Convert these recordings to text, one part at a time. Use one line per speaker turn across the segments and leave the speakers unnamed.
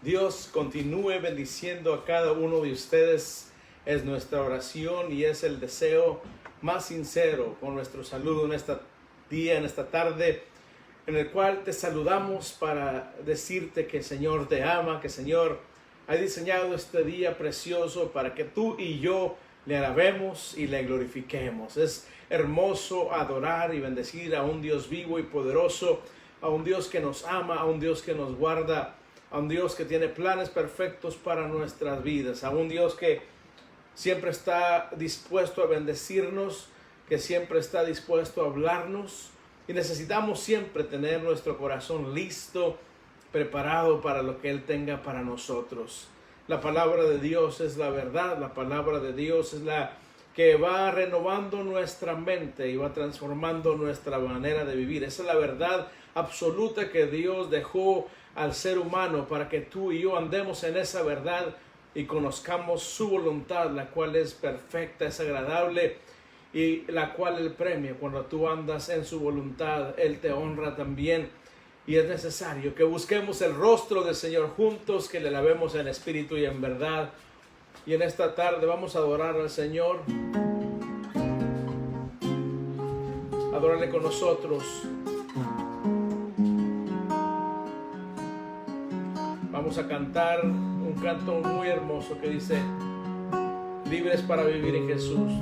Dios continúe bendiciendo a cada uno de ustedes. Es nuestra oración y es el deseo más sincero con nuestro saludo en este día, en esta tarde, en el cual te saludamos para decirte que el Señor te ama, que el Señor ha diseñado este día precioso para que tú y yo le alabemos y le glorifiquemos. Es hermoso adorar y bendecir a un Dios vivo y poderoso, a un Dios que nos ama, a un Dios que nos guarda, a un Dios que tiene planes perfectos para nuestras vidas, a un Dios que siempre está dispuesto a bendecirnos, que siempre está dispuesto a hablarnos, y necesitamos siempre tener nuestro corazón listo, preparado para lo que Él tenga para nosotros. La palabra de Dios es la verdad, la palabra de Dios es la que va renovando nuestra mente y va transformando nuestra manera de vivir. Esa es la verdad absoluta que Dios dejó al ser humano para que tú y yo andemos en esa verdad y conozcamos su voluntad, la cual es perfecta, es agradable y la cual Él premia. Cuando tú andas en su voluntad, Él te honra también. Y es necesario que busquemos el rostro del Señor juntos, que le alabemos en espíritu y en verdad. Y en esta tarde vamos a adorar al Señor. Adórale con nosotros. Vamos a cantar un canto muy hermoso que dice: libres para vivir en Jesús.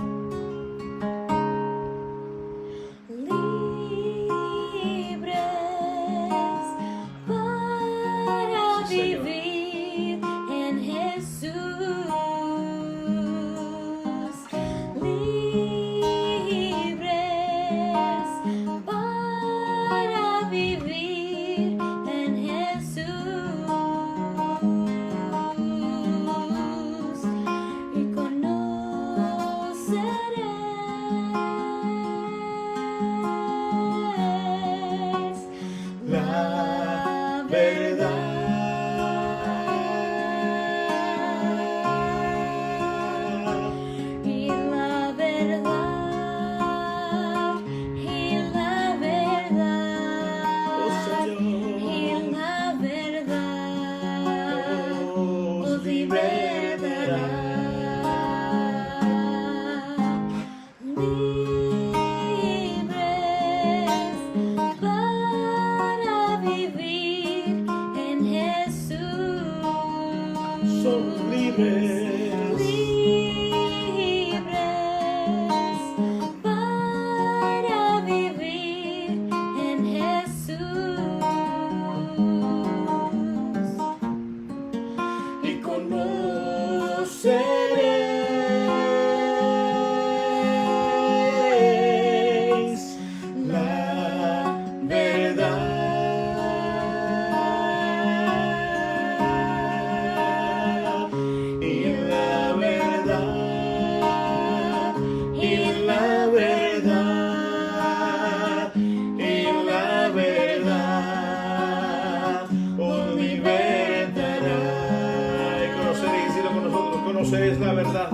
Conoceréis la verdad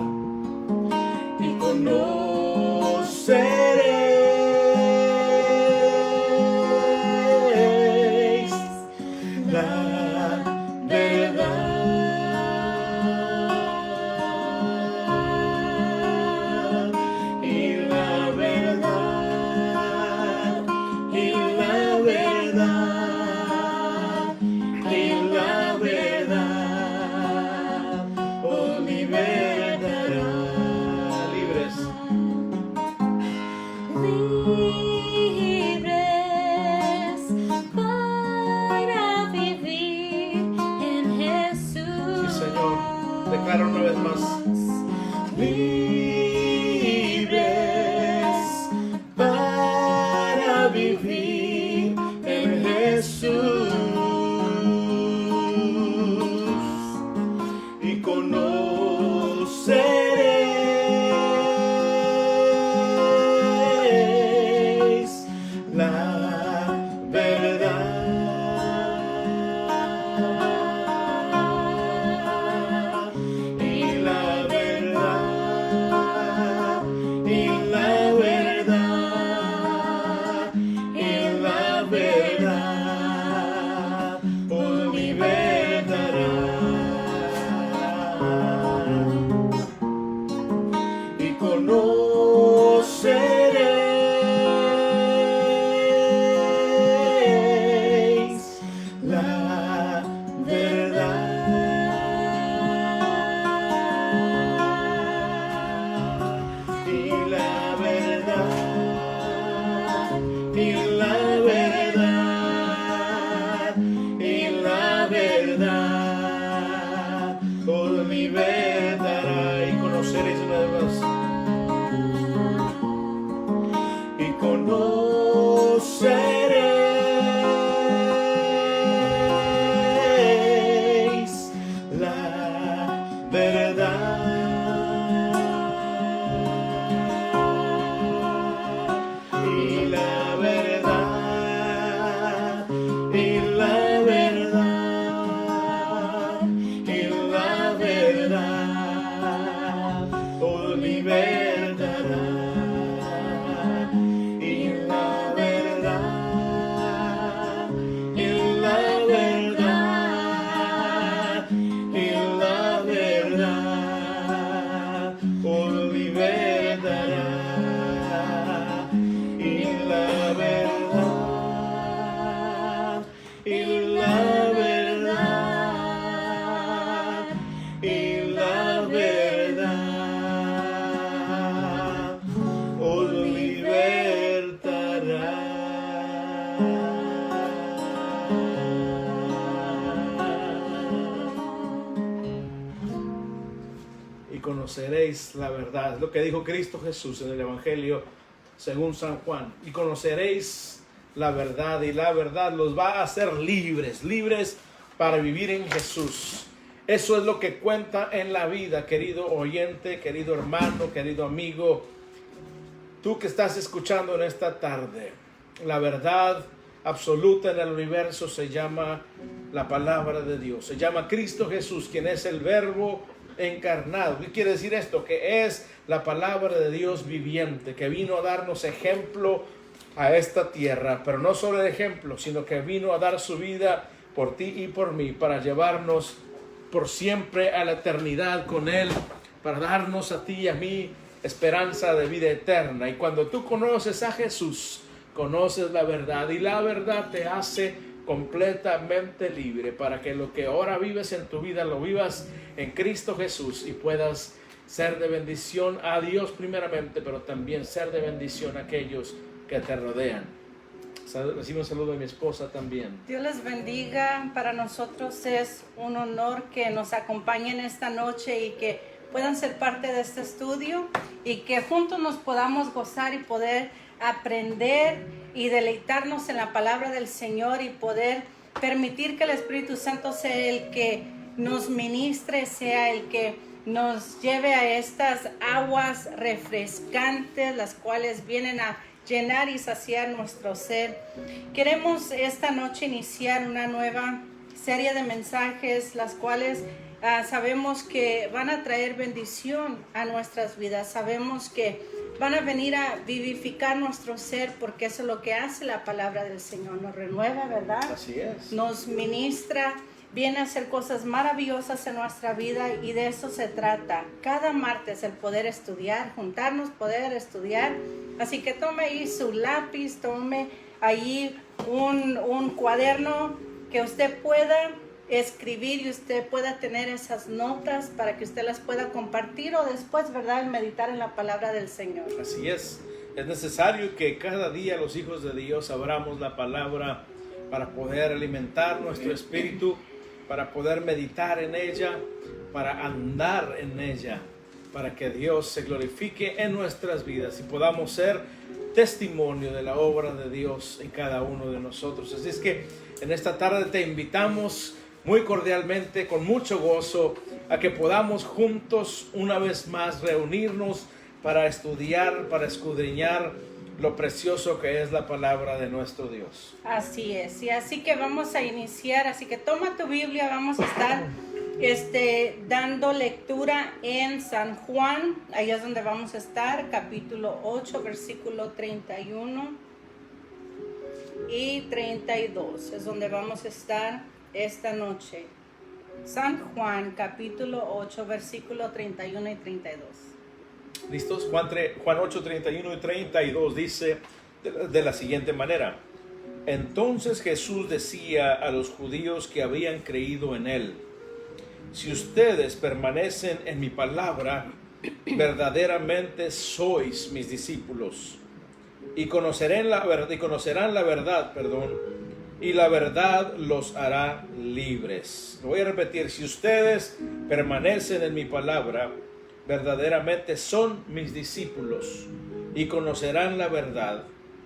y conoceréis la verdad y la verdad y la verdad y la verdad. Declaro una vez más: libres para vivir en Jesús y conoceréis la verdad. Y la Conoceréis la verdad, es lo que dijo Cristo Jesús en el Evangelio según San Juan, y conoceréis la verdad, y la verdad los va a hacer libres, libres para vivir en Jesús. Eso es lo que cuenta en la vida, querido oyente, querido hermano, querido amigo, tú que estás escuchando en esta tarde. La verdad absoluta en el universo se llama la palabra de Dios, se llama Cristo Jesús, quien es el Verbo encarnado. ¿Qué quiere decir esto? Que es la palabra de Dios viviente, que vino a darnos ejemplo a esta tierra, pero no solo el ejemplo, sino que vino a dar su vida por ti y por mí, para llevarnos por siempre a la eternidad con Él, para darnos a ti y a mí esperanza de vida eterna. Y cuando tú conoces a Jesús, conoces la verdad, y la verdad te hace completamente libre, para que lo que ahora vives en tu vida lo vivas en Cristo Jesús y puedas ser de bendición a Dios primeramente, pero también ser de bendición a aquellos que te rodean. Recibo un saludo de mi esposa también.
Dios les bendiga. Para nosotros es un honor que nos acompañen esta noche y que puedan ser parte de este estudio y que juntos nos podamos gozar y poder aprender y deleitarnos en la palabra del Señor y poder permitir que el Espíritu Santo sea el que nos ministre, sea el que nos lleve a estas aguas refrescantes, las cuales vienen a llenar y saciar nuestro ser. Queremos esta noche iniciar una nueva serie de mensajes, las cuales sabemos que van a traer bendición a nuestras vidas. Sabemos que van a venir a vivificar nuestro ser, porque eso es lo que hace la palabra del Señor. Nos renueva, ¿verdad?
Así es.
Nos ministra, viene a hacer cosas maravillosas en nuestra vida, y de eso se trata. Cada martes el poder estudiar, juntarnos, poder estudiar. Así que tome ahí su lápiz, tome ahí un cuaderno que usted pueda escribir y usted pueda tener esas notas para que usted las pueda compartir o después, ¿verdad?, meditar en la palabra del Señor.
Así es necesario que cada día los hijos de Dios abramos la palabra para poder alimentar nuestro espíritu, para poder meditar en ella, para andar en ella, para que Dios se glorifique en nuestras vidas y podamos ser testimonio de la obra de Dios en cada uno de nosotros. Así es que en esta tarde te invitamos muy cordialmente, con mucho gozo, a que podamos juntos una vez más reunirnos para estudiar, para escudriñar lo precioso que es la palabra de nuestro Dios.
Así es, y así que vamos a iniciar. Así que toma tu Biblia, vamos a estar dando lectura en San Juan. Ahí es donde vamos a estar, capítulo 8, versículo 31 y 32, es donde vamos a estar esta noche. San Juan, capítulo 8, versículo 31 y 32.
¿Listos? Juan 8, 31 y 32 dice de la siguiente manera: Entonces Jesús decía a los judíos que habían creído en él: si ustedes permanecen en mi palabra, verdaderamente sois mis discípulos, y conocerán la verdad, y la verdad los hará libres. Lo voy a repetir: si ustedes permanecen en mi palabra, verdaderamente son mis discípulos, y conocerán la verdad,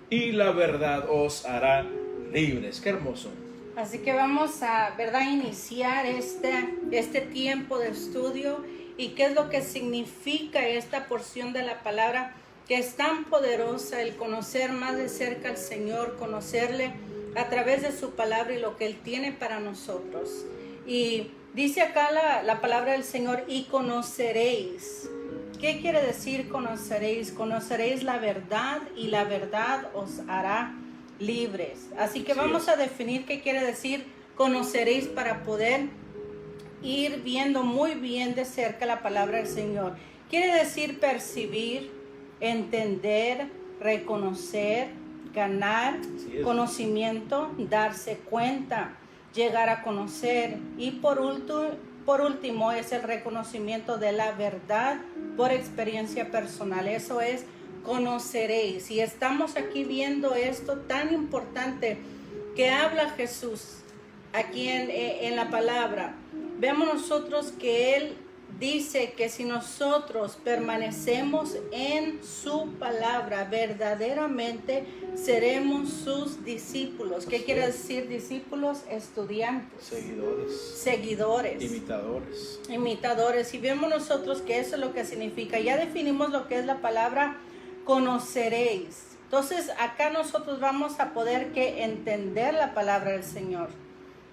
y la verdad os hará libres. Qué hermoso.
Así que vamos a, ¿verdad?, iniciar este tiempo de estudio y qué es lo que significa esta porción de la palabra, que es tan poderosa, el conocer más de cerca al Señor, conocerle a través de su palabra y lo que Él tiene para nosotros. Y dice acá la palabra del Señor: y conoceréis. ¿Qué quiere decir conoceréis? Conoceréis la verdad, y la verdad os hará libres. Así que vamos a definir qué quiere decir conoceréis, para poder ir viendo muy bien de cerca la palabra del Señor. Quiere decir percibir, entender, reconocer, ganar conocimiento, darse cuenta, llegar a conocer, y por último es el reconocimiento de la verdad por experiencia personal. Eso es conoceréis. Y estamos aquí viendo esto tan importante que habla Jesús aquí en la palabra. Vemos nosotros que Él dice que si nosotros permanecemos en su palabra, verdaderamente seremos sus discípulos. ¿Qué quiere decir discípulos? Estudiantes, seguidores, imitadores. Y vemos nosotros que eso es lo que significa. Ya definimos lo que es la palabra conoceréis. Entonces acá nosotros vamos a poder entender la palabra del Señor.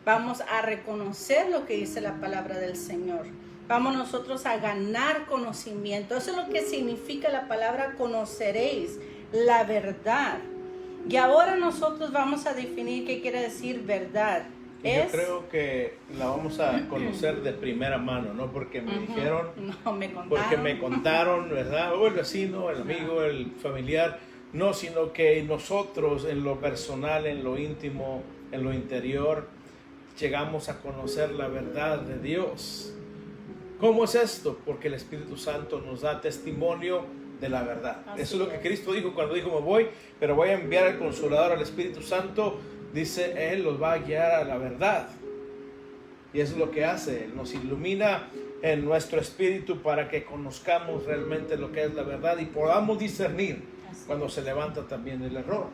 Vamos a reconocer lo que dice la palabra del Señor. Vamos nosotros a ganar conocimiento. Eso es lo que significa la palabra conoceréis, la verdad. Y ahora nosotros vamos a definir qué quiere decir verdad.
Yo creo que la vamos a conocer de primera mano, no porque me dijeron, porque me contaron, ¿verdad? O el vecino, el amigo, el familiar. No, sino que nosotros en lo personal, en lo íntimo, en lo interior, llegamos a conocer la verdad de Dios. ¿Cómo es esto? Porque el Espíritu Santo nos da testimonio de la verdad. Eso es lo que Cristo dijo cuando dijo: me voy, pero voy a enviar al Consolador, al Espíritu Santo. Dice, Él los va a guiar a la verdad. Y eso es lo que hace. Él nos ilumina en nuestro espíritu para que conozcamos realmente lo que es la verdad y podamos discernir cuando se levanta también el error.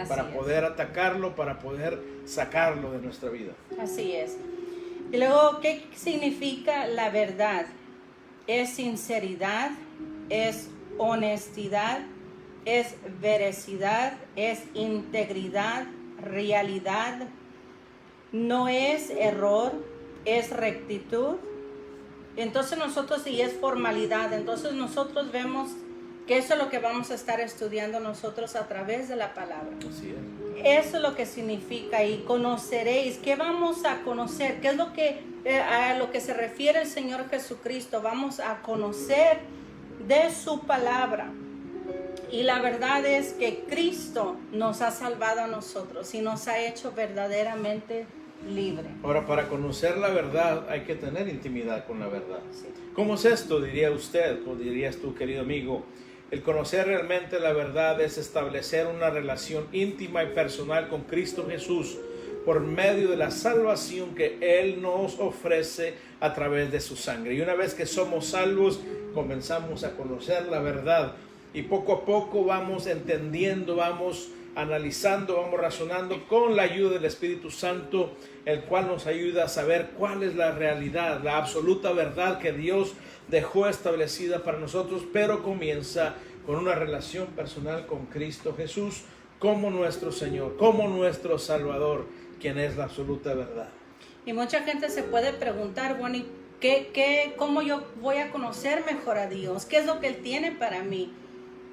Para poder atacarlo, para poder sacarlo de nuestra vida. Así es.
Y luego, ¿qué significa la verdad? Es sinceridad, es honestidad, es veracidad, es integridad, realidad, no es error, es rectitud. Entonces nosotros, y es formalidad, entonces nosotros vemos que eso es lo que vamos a estar estudiando nosotros a través de la palabra.
Así es.
Eso es lo que significa. Y conoceréis. ¿Qué vamos a conocer? ¿Qué es lo que a lo que se refiere el Señor Jesucristo? Vamos a conocer de su palabra. Y la verdad es que Cristo nos ha salvado a nosotros y nos ha hecho verdaderamente libre.
Ahora, para conocer la verdad hay que tener intimidad con la verdad.
Sí.
¿Cómo es esto? Diría usted, o dirías tú, querido amigo. El conocer realmente la verdad es establecer una relación íntima y personal con Cristo Jesús por medio de la salvación que Él nos ofrece a través de su sangre. Y una vez que somos salvos, comenzamos a conocer la verdad. Y poco a poco vamos entendiendo, vamos analizando, vamos razonando con la ayuda del Espíritu Santo, el cual nos ayuda a saber cuál es la realidad, la absoluta verdad que Dios dejó establecida para nosotros, pero comienza con una relación personal con Cristo Jesús como nuestro Señor, como nuestro Salvador, quien es la absoluta verdad.
Y mucha gente se puede preguntar, bueno, ¿y cómo yo voy a conocer mejor a Dios? ¿Qué es lo que Él tiene para mí?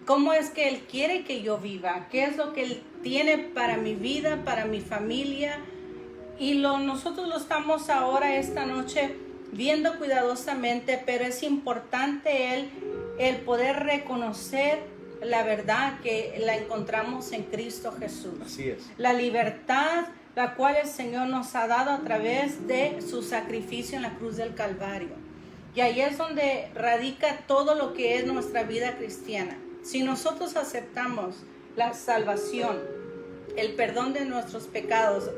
¿Cómo es que Él quiere que yo viva? ¿Qué es lo que Él tiene para mi vida, para mi familia? Y nosotros lo estamos ahora esta noche viendo cuidadosamente, pero es importante el poder reconocer la verdad que la encontramos en Cristo Jesús.
Así es.
La libertad la cual el Señor nos ha dado a través de su sacrificio en la cruz del Calvario. Y ahí es donde radica todo lo que es nuestra vida cristiana. Si nosotros aceptamos la salvación, el perdón de nuestros pecados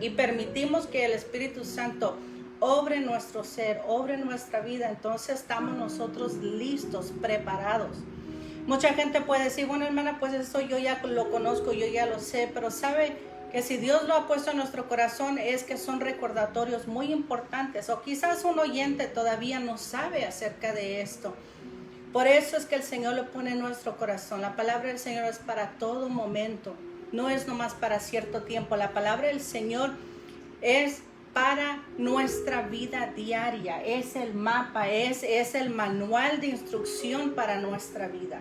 y permitimos que el Espíritu Santo obre en nuestro ser, obre en nuestra vida, entonces estamos nosotros listos, preparados. Mucha gente puede decir, bueno, hermana, pues eso yo ya lo conozco, yo ya lo sé, pero sabe que si Dios lo ha puesto en nuestro corazón es que son recordatorios muy importantes, o quizás un oyente todavía no sabe acerca de esto. Por eso es que el Señor lo pone en nuestro corazón. La palabra del Señor es para todo momento, no es nomás para cierto tiempo. La palabra del Señor es para nuestra vida diaria, es el mapa, es el manual de instrucción para nuestra vida.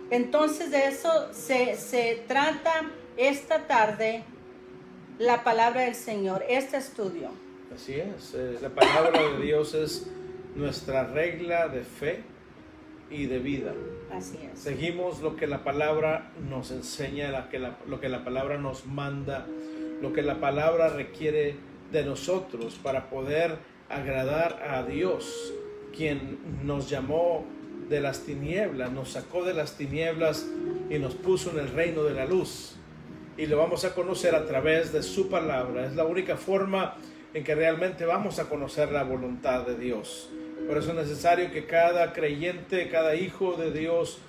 Entonces de eso se trata esta tarde la palabra del Señor, este estudio.
Así es, la palabra de Dios es nuestra regla de fe y de vida.
Así es.
Seguimos lo que la palabra nos enseña, lo que la palabra nos manda, lo que la palabra requiere de nosotros para poder agradar a Dios, quien nos llamó de las tinieblas, nos sacó de las tinieblas y nos puso en el reino de la luz. Y lo vamos a conocer a través de su palabra. Es la única forma en que realmente vamos a conocer la voluntad de Dios. Por eso es necesario que cada creyente, cada hijo de Dios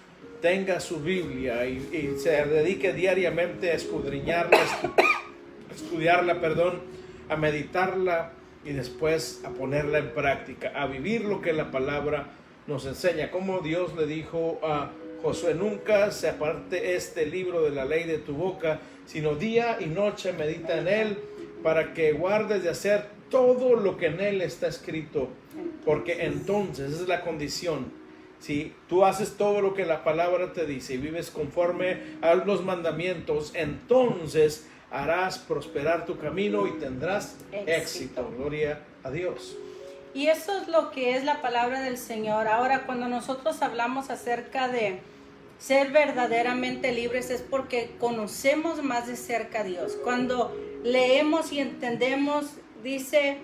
tenga su Biblia y se dedique diariamente a escudriñarla, estudiarla, a meditarla y después a ponerla en práctica, a vivir lo que la palabra nos enseña. Como Dios le dijo a Josué, nunca se aparte este libro de la ley de tu boca, sino día y noche medita en él, para que guardes de hacer todo lo que en él está escrito, porque entonces, esa es la condición, si tú haces todo lo que la palabra te dice y vives conforme a los mandamientos, entonces harás prosperar tu camino y tendrás éxito. Gloria a Dios.
Y eso es lo que es la palabra del Señor. Ahora, cuando nosotros hablamos acerca de ser verdaderamente libres, es porque conocemos más de cerca a Dios. Cuando leemos y entendemos, dice,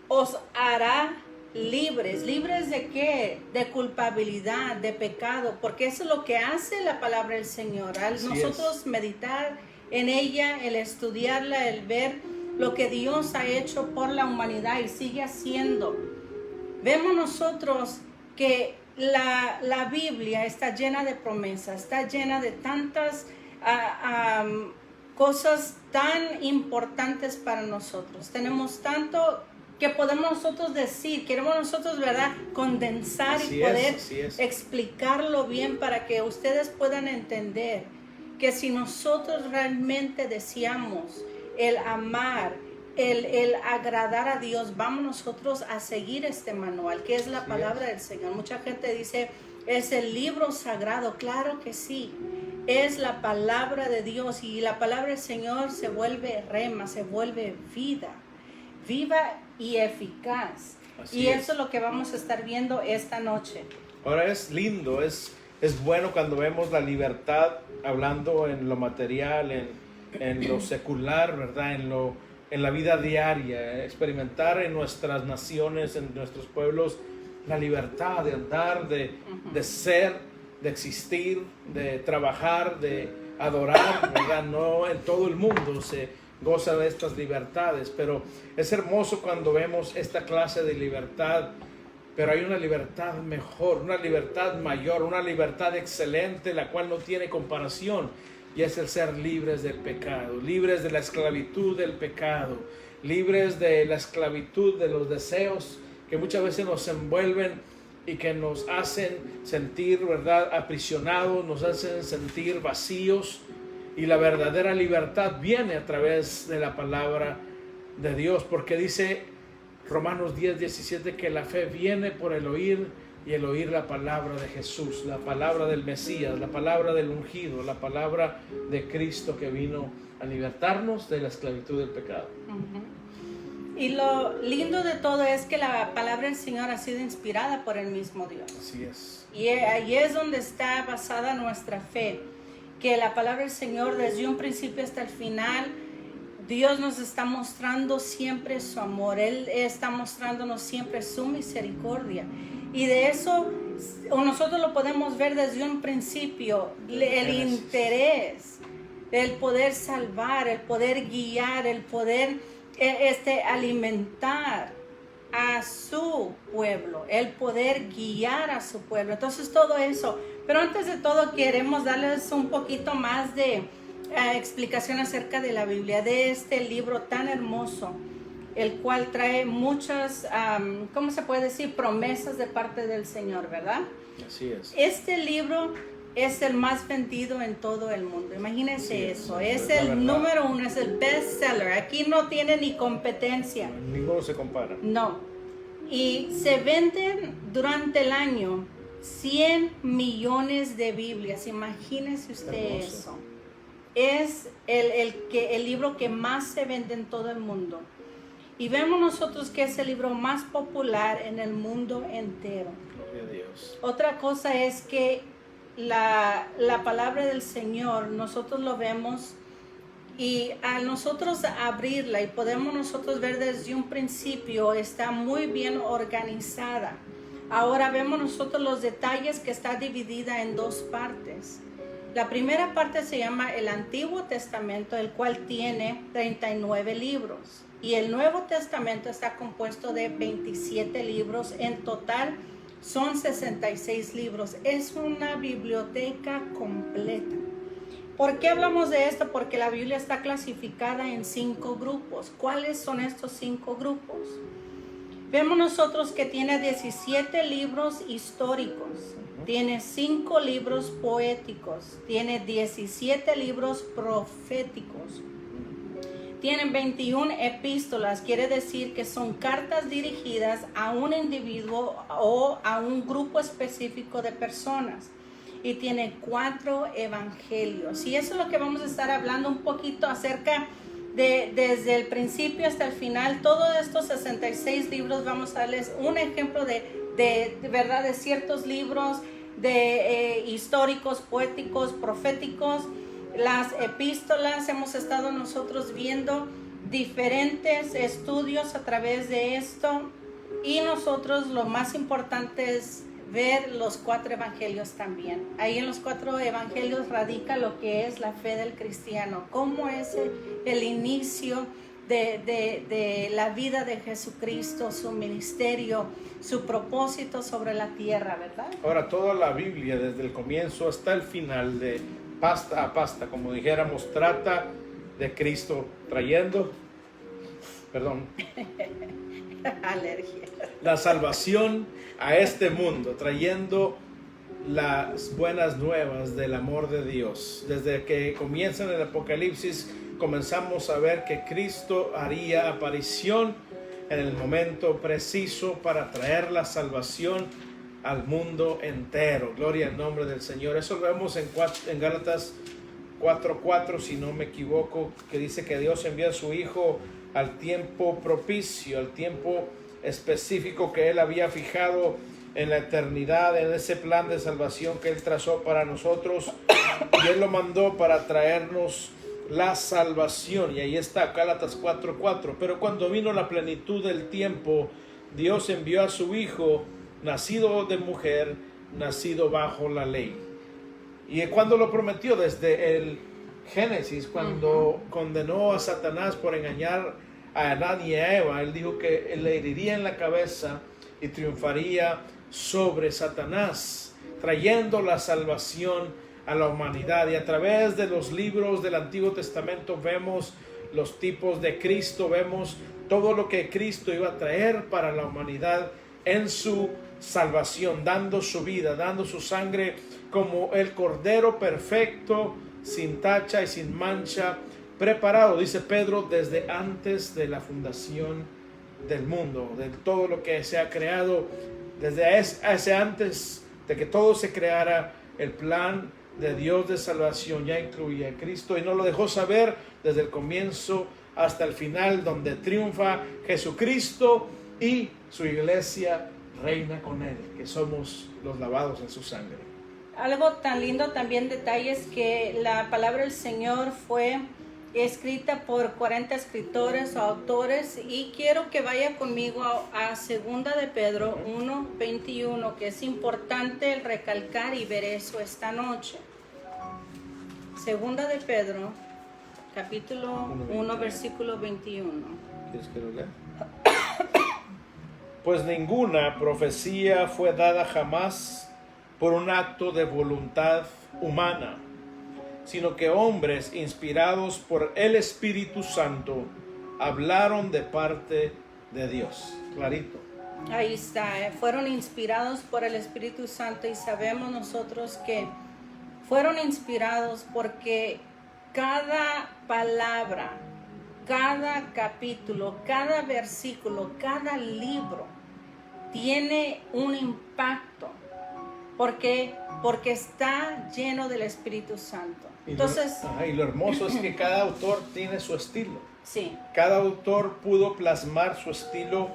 os hará libres. ¿Libres de qué? De culpabilidad, de pecado, porque eso es lo que hace la palabra del Señor. Al nosotros meditar en ella, el estudiarla, el ver lo que Dios ha hecho por la humanidad y sigue haciendo, vemos nosotros que la Biblia está llena de promesas, está llena de tantas cosas tan importantes para nosotros. Tenemos tanto que podemos nosotros decir, queremos nosotros, ¿verdad?, condensar y poder explicarlo bien para que ustedes puedan entender que si nosotros realmente deseamos el amar, el agradar a Dios, vamos nosotros a seguir este manual, que es la palabra del Señor. Mucha gente dice, es el libro sagrado. Claro que sí, es la palabra de Dios, y la palabra del Señor se vuelve rema, se vuelve vida, viva y eficaz. Y eso es lo que vamos a estar viendo esta noche.
Ahora es lindo, es bueno cuando vemos la libertad, hablando en lo material, en lo secular, ¿verdad? En la vida diaria, experimentar en nuestras naciones, en nuestros pueblos, la libertad de andar, de ser, de existir, de trabajar, de adorar, ¿verdad? No en todo el mundo se goza de estas libertades, pero es hermoso cuando vemos esta clase de libertad. Pero hay una libertad mejor, una libertad mayor, una libertad excelente, la cual no tiene comparación. Y es el ser libres del pecado, libres de la esclavitud del pecado, libres de la esclavitud de los deseos que muchas veces nos envuelven y que nos hacen sentir, ¿verdad?, aprisionados, nos hacen sentir vacíos. Y la verdadera libertad viene a través de la palabra de Dios, porque dice Romanos 10:17 que la fe viene por el oír, y el oír la palabra de Jesús, la palabra del Mesías, la palabra del ungido, la palabra de Cristo que vino a libertarnos de la esclavitud del pecado.
Y lo lindo de todo es que la palabra del Señor ha sido inspirada por el mismo Dios.
Así es.
Y ahí es donde está basada nuestra fe, que la palabra del Señor desde un principio hasta el final, Dios nos está mostrando siempre su amor, Él está mostrándonos siempre su misericordia. Y de eso nosotros lo podemos ver desde un principio, el interés, el poder salvar, el poder guiar, el poder alimentar a su pueblo, el poder guiar a su pueblo. Entonces todo eso. Pero antes de todo queremos darles un poquito más de explicación acerca de la Biblia, de este libro tan hermoso, el cual trae muchas, ¿cómo se puede decir? Promesas de parte del Señor, ¿verdad?
Así es.
Este libro es el más vendido en todo el mundo. Imagínense
Sí,
eso.
es
Es
la
el
verdad.
número uno, es el best seller. Aquí no tiene ni competencia.
Ninguno se compara.
No. Y se venden durante el año 100 millones de Biblias. Imagínese usted
Hermoso.
eso. Es el libro que más se vende en todo el mundo. Y vemos nosotros que es el libro más popular en el mundo entero.
Gloria a Dios.
Otra cosa es que la palabra del Señor, nosotros lo vemos y al nosotros abrirla y podemos nosotros ver desde un principio, está muy bien organizada. Ahora vemos nosotros los detalles que está dividida en dos partes. La primera parte se llama el Antiguo Testamento, el cual tiene 39 libros. Y el Nuevo Testamento está compuesto de 27 libros. En total son 66 libros. Es una biblioteca completa. ¿Por qué hablamos de esto? Porque la Biblia está clasificada en 5 grupos. ¿Cuáles son estos 5 grupos? Vemos nosotros que tiene 17 libros históricos. Tiene 5 libros poéticos, tiene 17 libros proféticos, tienen 21 epístolas, quiere decir que son cartas dirigidas a un individuo o a un grupo específico de personas, y tiene 4 evangelios. Y eso es lo que vamos a estar hablando un poquito acerca de, desde el principio hasta el final. Todos estos 66 libros vamos a darles un ejemplo de verdad, de ciertos libros históricos, poéticos, proféticos. Las epístolas, hemos estado nosotros viendo diferentes estudios a través de esto, y nosotros lo más importante es ver los 4 evangelios también. Ahí en los 4 evangelios radica lo que es la fe del cristiano, cómo es el inicio de la vida de Jesucristo, su ministerio, su propósito sobre la tierra, ¿verdad?
Ahora, toda la Biblia, desde el comienzo hasta el final, de pasta a pasta, como dijéramos, trata de Cristo trayendo,
Alergia.
la salvación a este mundo, trayendo las buenas nuevas del amor de Dios. Desde que comienza en el Apocalipsis, comenzamos a ver que Cristo haría aparición en el momento preciso para traer la salvación al mundo entero. Gloria al nombre del Señor. Eso lo vemos en Gálatas 4:4, si no me equivoco, que dice que Dios envía a su Hijo al tiempo propicio, al tiempo específico que Él había fijado en la eternidad, en ese plan de salvación que Él trazó para nosotros, y Él lo mandó para traernos la salvación. Y ahí está Gálatas 4:4. Pero cuando vino la plenitud del tiempo, Dios envió a su Hijo, nacido de mujer, nacido bajo la ley. Y cuando lo prometió desde el Génesis, cuando condenó a Satanás por engañar a Adán y a Eva, Él dijo que Él le heriría en la cabeza y triunfaría sobre Satanás, trayendo la salvación a la humanidad. Y a través de los libros del Antiguo Testamento vemos los tipos de Cristo, vemos todo lo que Cristo iba a traer para la humanidad en su salvación, dando su vida, dando su sangre como el Cordero perfecto, sin tacha y sin mancha, preparado, dice Pedro, desde antes de la fundación del mundo, de todo lo que se ha creado, desde ese antes de que todo se creara. El plan de Dios de salvación ya incluía a Cristo, y nos lo dejó saber desde el comienzo hasta el final, donde triunfa Jesucristo y su iglesia reina con él, que somos los lavados en su sangre.
Algo tan lindo también, detalles que la palabra del Señor fue escrita por 40 escritores o autores, y quiero que vaya conmigo a segunda de Pedro 1:21, que es importante recalcar y ver eso esta noche. Segunda de Pedro, capítulo 1, versículo 21.
¿Quieres que lo lea? Pues ninguna profecía fue dada jamás por un acto de voluntad humana, sino que hombres inspirados por el Espíritu Santo hablaron de parte de Dios. Clarito.
Ahí está, fueron inspirados por el Espíritu Santo, y sabemos nosotros que fueron inspirados porque cada palabra, cada capítulo, cada versículo, cada libro tiene un impacto. ¿Por qué? Porque está lleno del Espíritu Santo. Entonces,
y lo hermoso es que cada autor tiene su estilo.
sí.
Cada autor pudo plasmar su estilo,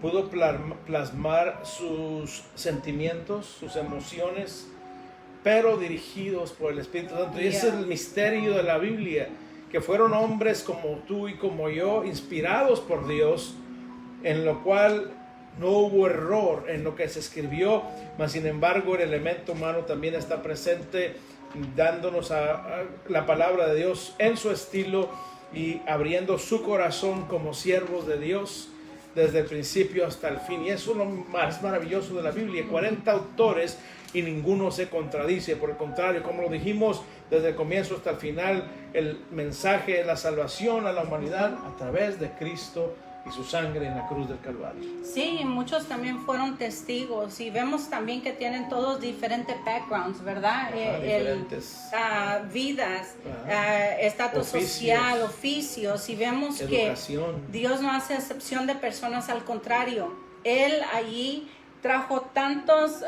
pudo plasmar sus sentimientos, sus emociones, pero dirigidos por el Espíritu Santo. Y ese es el misterio de la Biblia, que fueron hombres como tú y como yo, inspirados por Dios, en lo cual no hubo error en lo que se escribió, mas sin embargo el elemento humano también está presente, dándonos a la palabra de Dios en su estilo y abriendo su corazón como siervos de Dios desde el principio hasta el fin. Y eso es lo más maravilloso de la Biblia: 40 autores y ninguno se contradice. Por el contrario, como lo dijimos desde el comienzo hasta el final, el mensaje de la salvación a la humanidad a través de Cristo y su sangre en la cruz del Calvario.
Sí, y muchos también fueron testigos, y vemos también que tienen todos diferentes backgrounds, ¿verdad?
Diferentes
vidas, estatus social, oficios, y vemos
educación.
que Dios no hace excepción de personas, al contrario. Él allí trajo tantos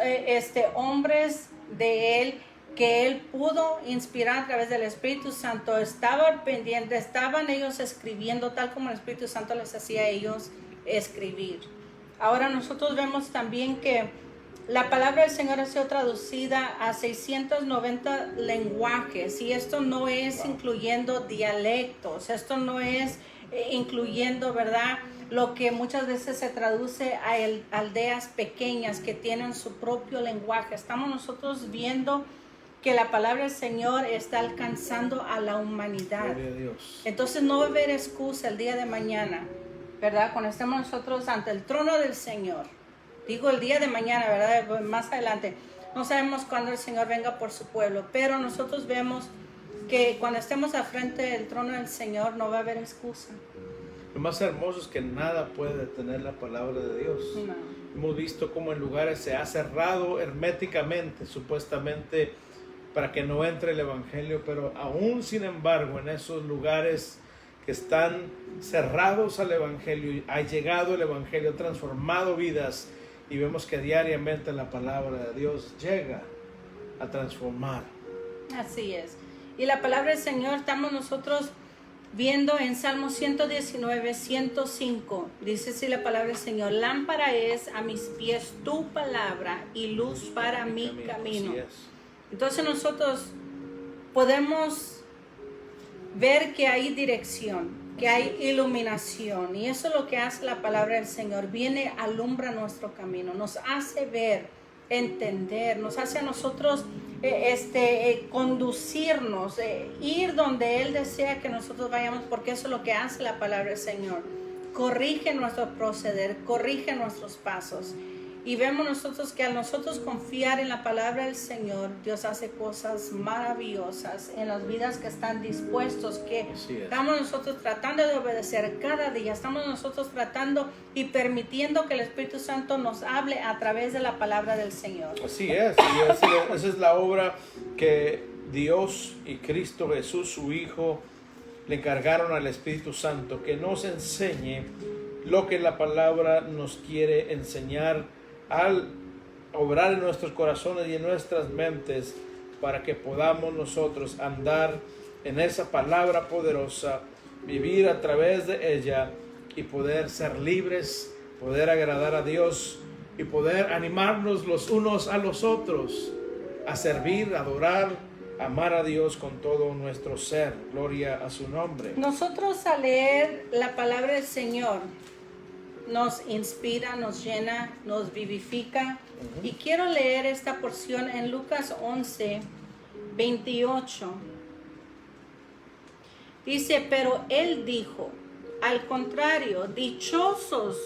hombres de Él, que Él pudo inspirar a través del Espíritu Santo. Estaba pendiente, estaban ellos escribiendo tal como el Espíritu Santo les hacía a ellos escribir. Ahora nosotros vemos también que la palabra del Señor ha sido traducida a 690 lenguajes, y esto no es incluyendo dialectos, esto no es incluyendo, ¿verdad?, lo que muchas veces se traduce a aldeas pequeñas que tienen su propio lenguaje. Estamos nosotros viendo que la palabra del Señor está alcanzando a la humanidad.
Gloria a Dios.
Entonces no va a haber excusa el día de mañana, ¿verdad? Cuando estemos nosotros ante el trono del Señor. Digo el día de mañana, ¿verdad? Más adelante. No sabemos cuándo el Señor venga por su pueblo, pero nosotros vemos que cuando estemos al frente del trono del Señor no va a haber excusa.
Lo más hermoso es que nada puede detener la palabra de Dios.
No.
Hemos visto cómo en lugares se ha cerrado herméticamente, supuestamente, para que no entre el Evangelio, pero aún sin embargo en esos lugares que están cerrados al Evangelio, ha llegado el Evangelio, ha transformado vidas, y vemos que diariamente la palabra de Dios llega a transformar.
Así es. Y la palabra del Señor estamos nosotros viendo en Salmo 119, 105. Dice así la palabra del Señor: lámpara es a mis pies tu palabra y luz para mi camino. Entonces nosotros podemos ver que hay dirección, que hay iluminación, y eso es lo que hace la palabra del Señor. Viene, alumbra nuestro camino, nos hace ver, entender, nos hace a nosotros conducirnos, ir donde Él desea que nosotros vayamos, porque eso es lo que hace la palabra del Señor. Corrige nuestro proceder, corrige nuestros pasos. Y vemos nosotros que al nosotros confiar en la palabra del Señor, Dios hace cosas maravillosas en las vidas que están dispuestos, que estamos nosotros tratando de obedecer cada día. Estamos nosotros tratando y permitiendo que el Espíritu Santo nos hable a través de la palabra del Señor.
Así es, y esa es la obra que Dios y Cristo Jesús, su Hijo, le encargaron al Espíritu Santo, que nos enseñe lo que la palabra nos quiere enseñar, al obrar en nuestros corazones y en nuestras mentes, para que podamos nosotros andar en esa palabra poderosa vivir a través de ella y poder ser libres, poder agradar a Dios y poder animarnos los unos a los otros a servir, adorar, amar a Dios con todo nuestro ser. Gloria a su nombre.
Nosotros al leer la palabra del Señor nos inspira, nos llena, nos vivifica. Y quiero leer esta porción en Lucas 11, 28. Dice, pero él dijo, al contrario, dichosos,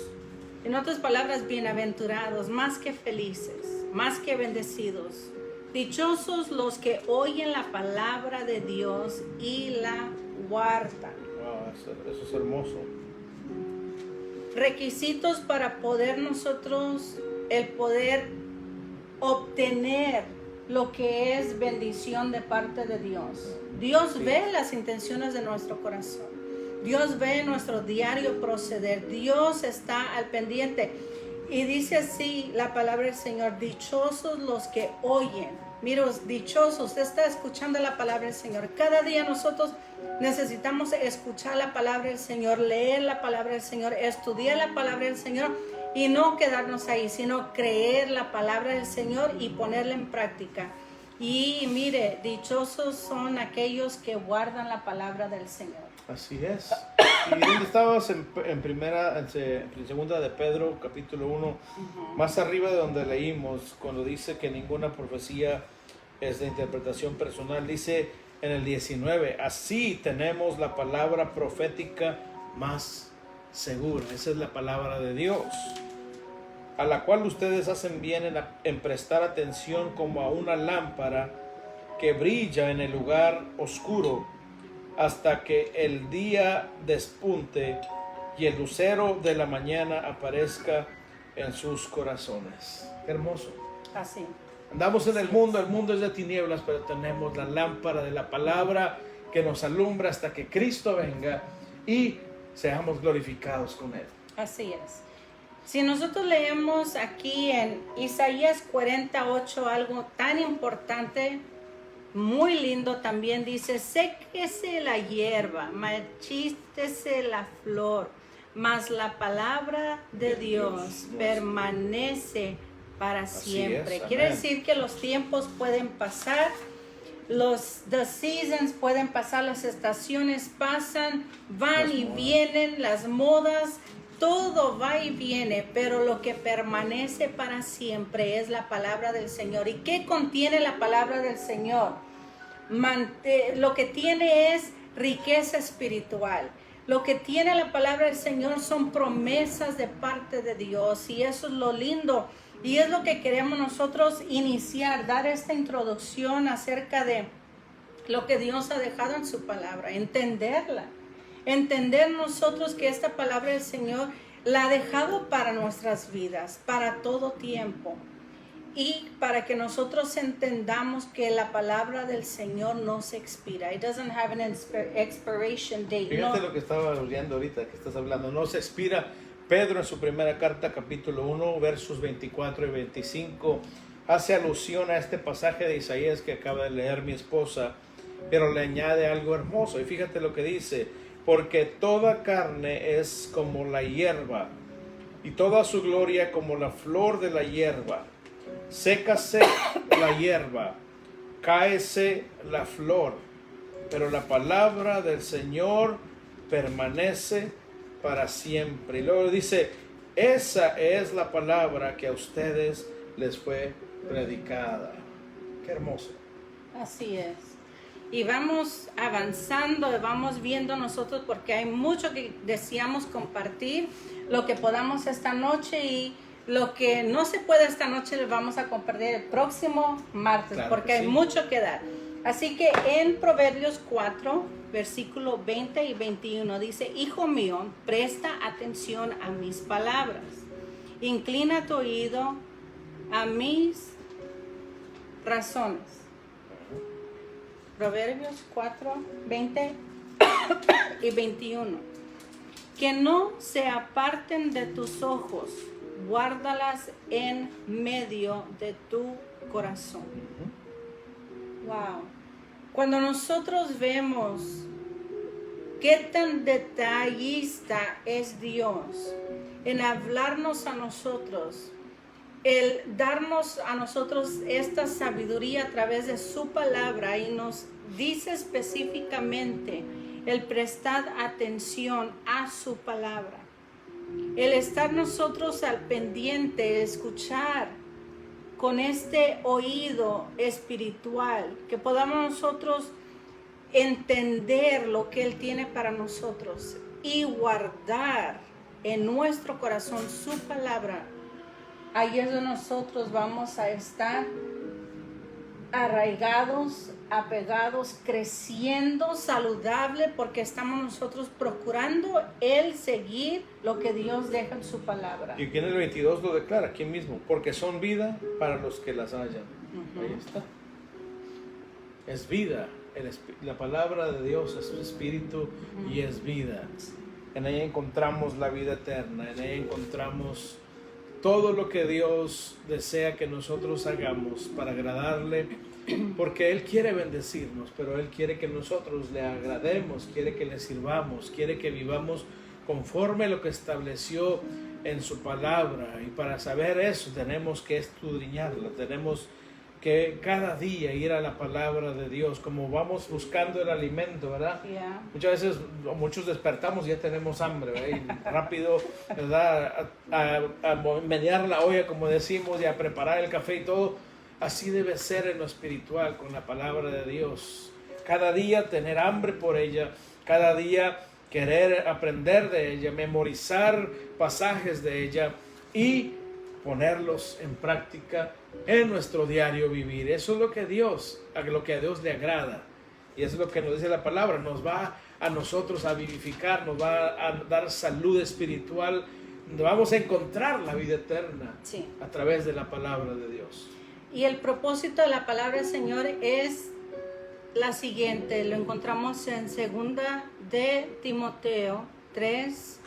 en otras palabras, bienaventurados, más que felices, más que bendecidos. Dichosos los que oyen la palabra de Dios y la guardan.
Wow, eso es hermoso.
Requisitos para poder nosotros, el poder obtener lo que es bendición de parte de Dios. Dios ve las intenciones de nuestro corazón. Dios ve nuestro diario proceder. Dios está al pendiente. Y dice así la palabra del Señor, dichosos los que oyen. Miros, dichosos, usted está escuchando la palabra del Señor. Cada día nosotros necesitamos escuchar la palabra del Señor, leer la palabra del Señor, estudiar la palabra del Señor y no quedarnos ahí, sino creer la palabra del Señor y ponerla en práctica. Y mire, dichosos son aquellos que guardan la palabra del Señor.
Así es. ¿Y dónde estabas? En segunda de Pedro, capítulo 1, más arriba de donde leímos, cuando dice que ninguna profecía es de interpretación personal, dice en el 19, así tenemos la palabra profética más segura. Esa es la palabra de Dios, a la cual ustedes hacen bien en prestar atención como a una lámpara que brilla en el lugar oscuro, hasta que el día despunte y el lucero de la mañana aparezca en sus corazones. Qué hermoso.
Así.
Andamos en el mundo es de tinieblas, pero tenemos la lámpara de la palabra que nos alumbra hasta que Cristo venga y seamos glorificados con Él.
Así es. Si nosotros leemos aquí en Isaías 48 algo tan importante, muy lindo también, dice, séquese la hierba, marchítese la flor, mas la palabra de Dios permanece para siempre. Quiere decir que los tiempos pueden pasar, the seasons pueden pasar, las estaciones pasan, van y vienen, las modas, todo va y viene, pero lo que permanece para siempre es la palabra del Señor. ¿Y qué contiene la palabra del Señor? Lo que tiene es riqueza espiritual. Lo que tiene la palabra del Señor son promesas de parte de Dios, y eso es lo lindo. Y es lo que queremos nosotros iniciar, dar esta introducción acerca de lo que Dios ha dejado en su palabra, entenderla. Entender nosotros que esta palabra del Señor la ha dejado para nuestras vidas, para todo tiempo. Y para que nosotros entendamos que la palabra del Señor no se expira. It doesn't have an expiration date.
Fíjate lo que estaba oyendo ahorita, que estás hablando. No se expira. Pedro en su primera carta, capítulo 1, versos 24 y 25, hace alusión a este pasaje de Isaías que acaba de leer mi esposa, pero le añade algo hermoso. Y fíjate lo que dice, porque toda carne es como la hierba, y toda su gloria como la flor de la hierba. Sécase la hierba, cáese la flor, pero la palabra del Señor permanece para siempre. Y luego dice, esa es la palabra que a ustedes les fue predicada. Qué hermoso.
Así es. Y vamos avanzando, vamos viendo nosotros, porque hay mucho que deseamos compartir, lo que podamos esta noche, y lo que no se puede esta noche lo vamos a compartir el próximo martes, claro, porque hay mucho que dar. Así que en Proverbios 4, versículo 20 y 21 dice, hijo mío, presta atención a mis palabras, inclina tu oído a mis razones. Proverbios 4, 20 y 21. Que no se aparten de tus ojos, guárdalas en medio de tu corazón. Wow. Cuando nosotros vemos qué tan detallista es Dios en hablarnos a nosotros, el darnos a nosotros esta sabiduría a través de su palabra, y nos dice específicamente el prestar atención a su palabra, el estar nosotros al pendiente, escuchar con este oído espiritual, que podamos nosotros entender lo que Él tiene para nosotros y guardar en nuestro corazón su palabra. Ahí es donde nosotros vamos a estar arraigados, apegados, creciendo saludable, porque estamos nosotros procurando el seguir lo que Dios deja en su palabra.
Y aquí en el 22 lo declara, aquí mismo, porque son vida para los que las hallan. Ahí está. Es vida. La palabra de Dios es espíritu y es vida. En ella encontramos la vida eterna, en ella encontramos todo lo que Dios desea que nosotros hagamos para agradarle, porque Él quiere bendecirnos, pero Él quiere que nosotros le agrademos, quiere que le sirvamos, quiere que vivamos conforme a lo que estableció en su palabra. Y para saber eso tenemos que escudriñarla, tenemos que cada día ir a la palabra de Dios, como vamos buscando el alimento, ¿verdad?
Yeah.
Muchas veces, muchos despertamos y ya tenemos hambre, ¿verdad? Y rápido, ¿verdad? A menear la olla, como decimos, y a preparar el café y todo. Así debe ser en lo espiritual, con la palabra de Dios. Cada día tener hambre por ella, cada día querer aprender de ella, memorizar pasajes de ella y ponerlos en práctica en nuestro diario vivir. Eso es lo que a Dios le agrada, y eso es lo que nos dice la palabra. Nos va a nosotros a vivificar, nos va a dar salud espiritual, vamos a encontrar la vida eterna,
Sí.
a través de la palabra de Dios.
Y el propósito de la palabra del Señor es la siguiente. Lo encontramos en 2 de Timoteo 3,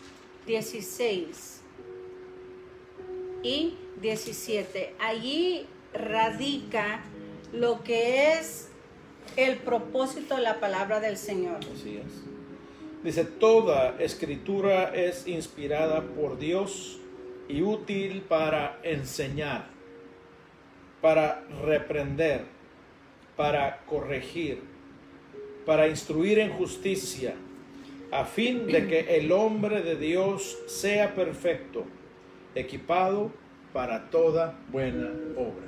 16 y 17. Allí radica lo que es el propósito de la palabra del Señor.
Así es. Dice, toda escritura es inspirada por Dios y útil para enseñar, para reprender, para corregir, para instruir en justicia, a fin de que el hombre de Dios sea perfecto, equipado para toda buena obra.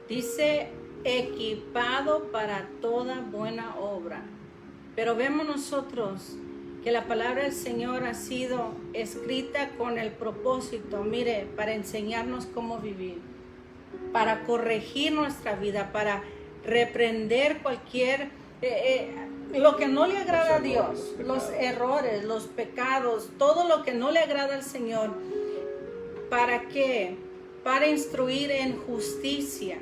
Dice equipado para toda buena obra. Pero vemos nosotros que la palabra del Señor ha sido escrita con el propósito, mire, para enseñarnos cómo vivir, para corregir nuestra vida, para reprender cualquier lo que no le agrada a Dios, los errores, los pecados, todo lo que no le agrada al Señor. ¿Para qué? Para instruir en justicia.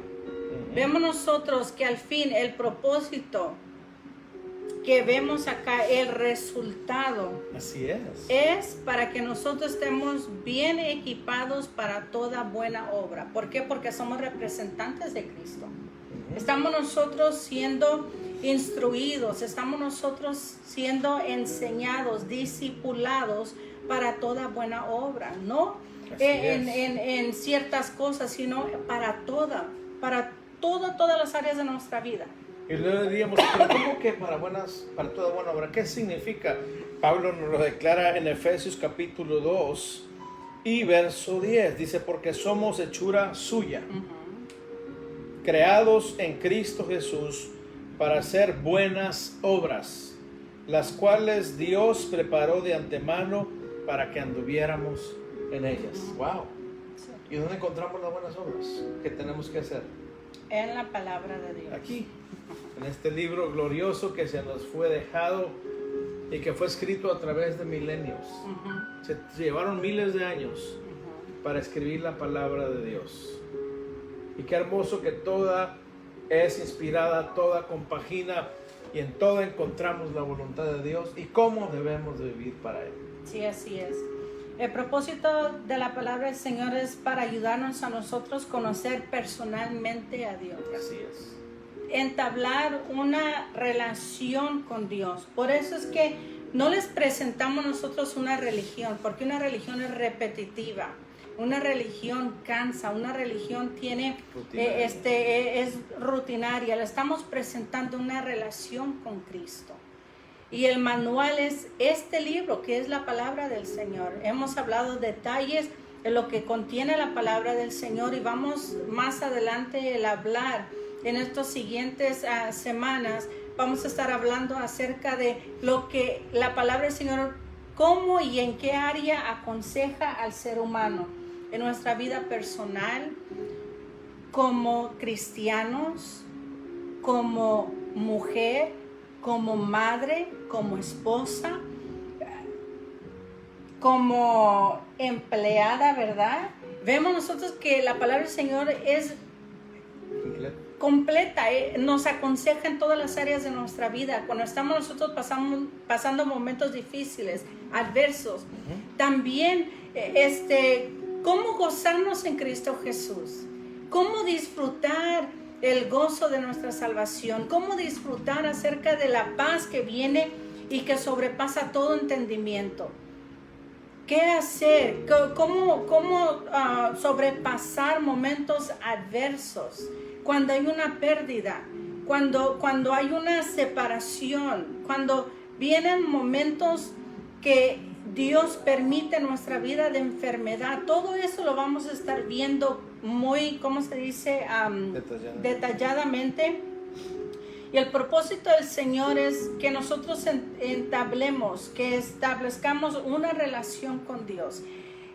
Vemos nosotros que al fin el propósito que vemos acá, el resultado,
así
es para que nosotros estemos bien equipados para toda buena obra. ¿Por qué? Porque somos representantes de Cristo. Estamos nosotros siendo instruidos, estamos nosotros siendo enseñados, discipulados para toda buena obra, no en ciertas cosas, sino para todas las áreas de nuestra vida.
Y luego diríamos, ¿pero cómo que para toda buena obra? ¿Qué significa? Pablo nos lo declara en Efesios capítulo 2 y verso 10. Dice, porque somos hechura suya, creados en Cristo Jesús para hacer buenas obras, las cuales Dios preparó de antemano para que anduviéramos en ellas. Wow. ¿Y dónde encontramos las buenas obras? ¿Qué tenemos que hacer?
En la palabra de Dios.
Aquí, en este libro glorioso que se nos fue dejado y que fue escrito a través de milenios. Se llevaron miles de años para escribir la palabra de Dios. Y qué hermoso que toda es inspirada, toda compagina, y en toda encontramos la voluntad de Dios y cómo debemos de vivir para Él.
Sí, así es. El propósito de la palabra del Señor es para ayudarnos a nosotros a conocer personalmente a Dios.
Así es.
entablar una relación con Dios. Por eso es que no les presentamos nosotros una religión, porque una religión es repetitiva. Una religión cansa, una religión tiene, es rutinaria. Le estamos presentando una relación con Cristo. Y el manual es este libro, que es la palabra del Señor. Hemos hablado detalles de lo que contiene la palabra del Señor y vamos más adelante el hablar en estas siguientes semanas. Vamos a estar hablando acerca de lo que la palabra del Señor, cómo y en qué área aconseja al ser humano en nuestra vida personal, como cristianos, como mujer, como madre, como esposa, como empleada, ¿verdad? Vemos nosotros que la palabra del Señor es completa, nos aconseja en todas las áreas de nuestra vida. Cuando estamos nosotros pasando momentos difíciles, adversos, también cómo gozarnos en Cristo Jesús, cómo disfrutar el gozo de nuestra salvación, cómo disfrutar acerca de la paz que viene y que sobrepasa todo entendimiento. ¿Qué hacer? ¿Cómo sobrepasar momentos adversos? Cuando hay una pérdida, cuando hay una separación, cuando vienen momentos que Dios permite en nuestra vida de enfermedad. Todo eso lo vamos a estar viendo muy, ¿cómo se dice? Detalladamente. Y el propósito del Señor es que nosotros entablemos, que establezcamos una relación con Dios.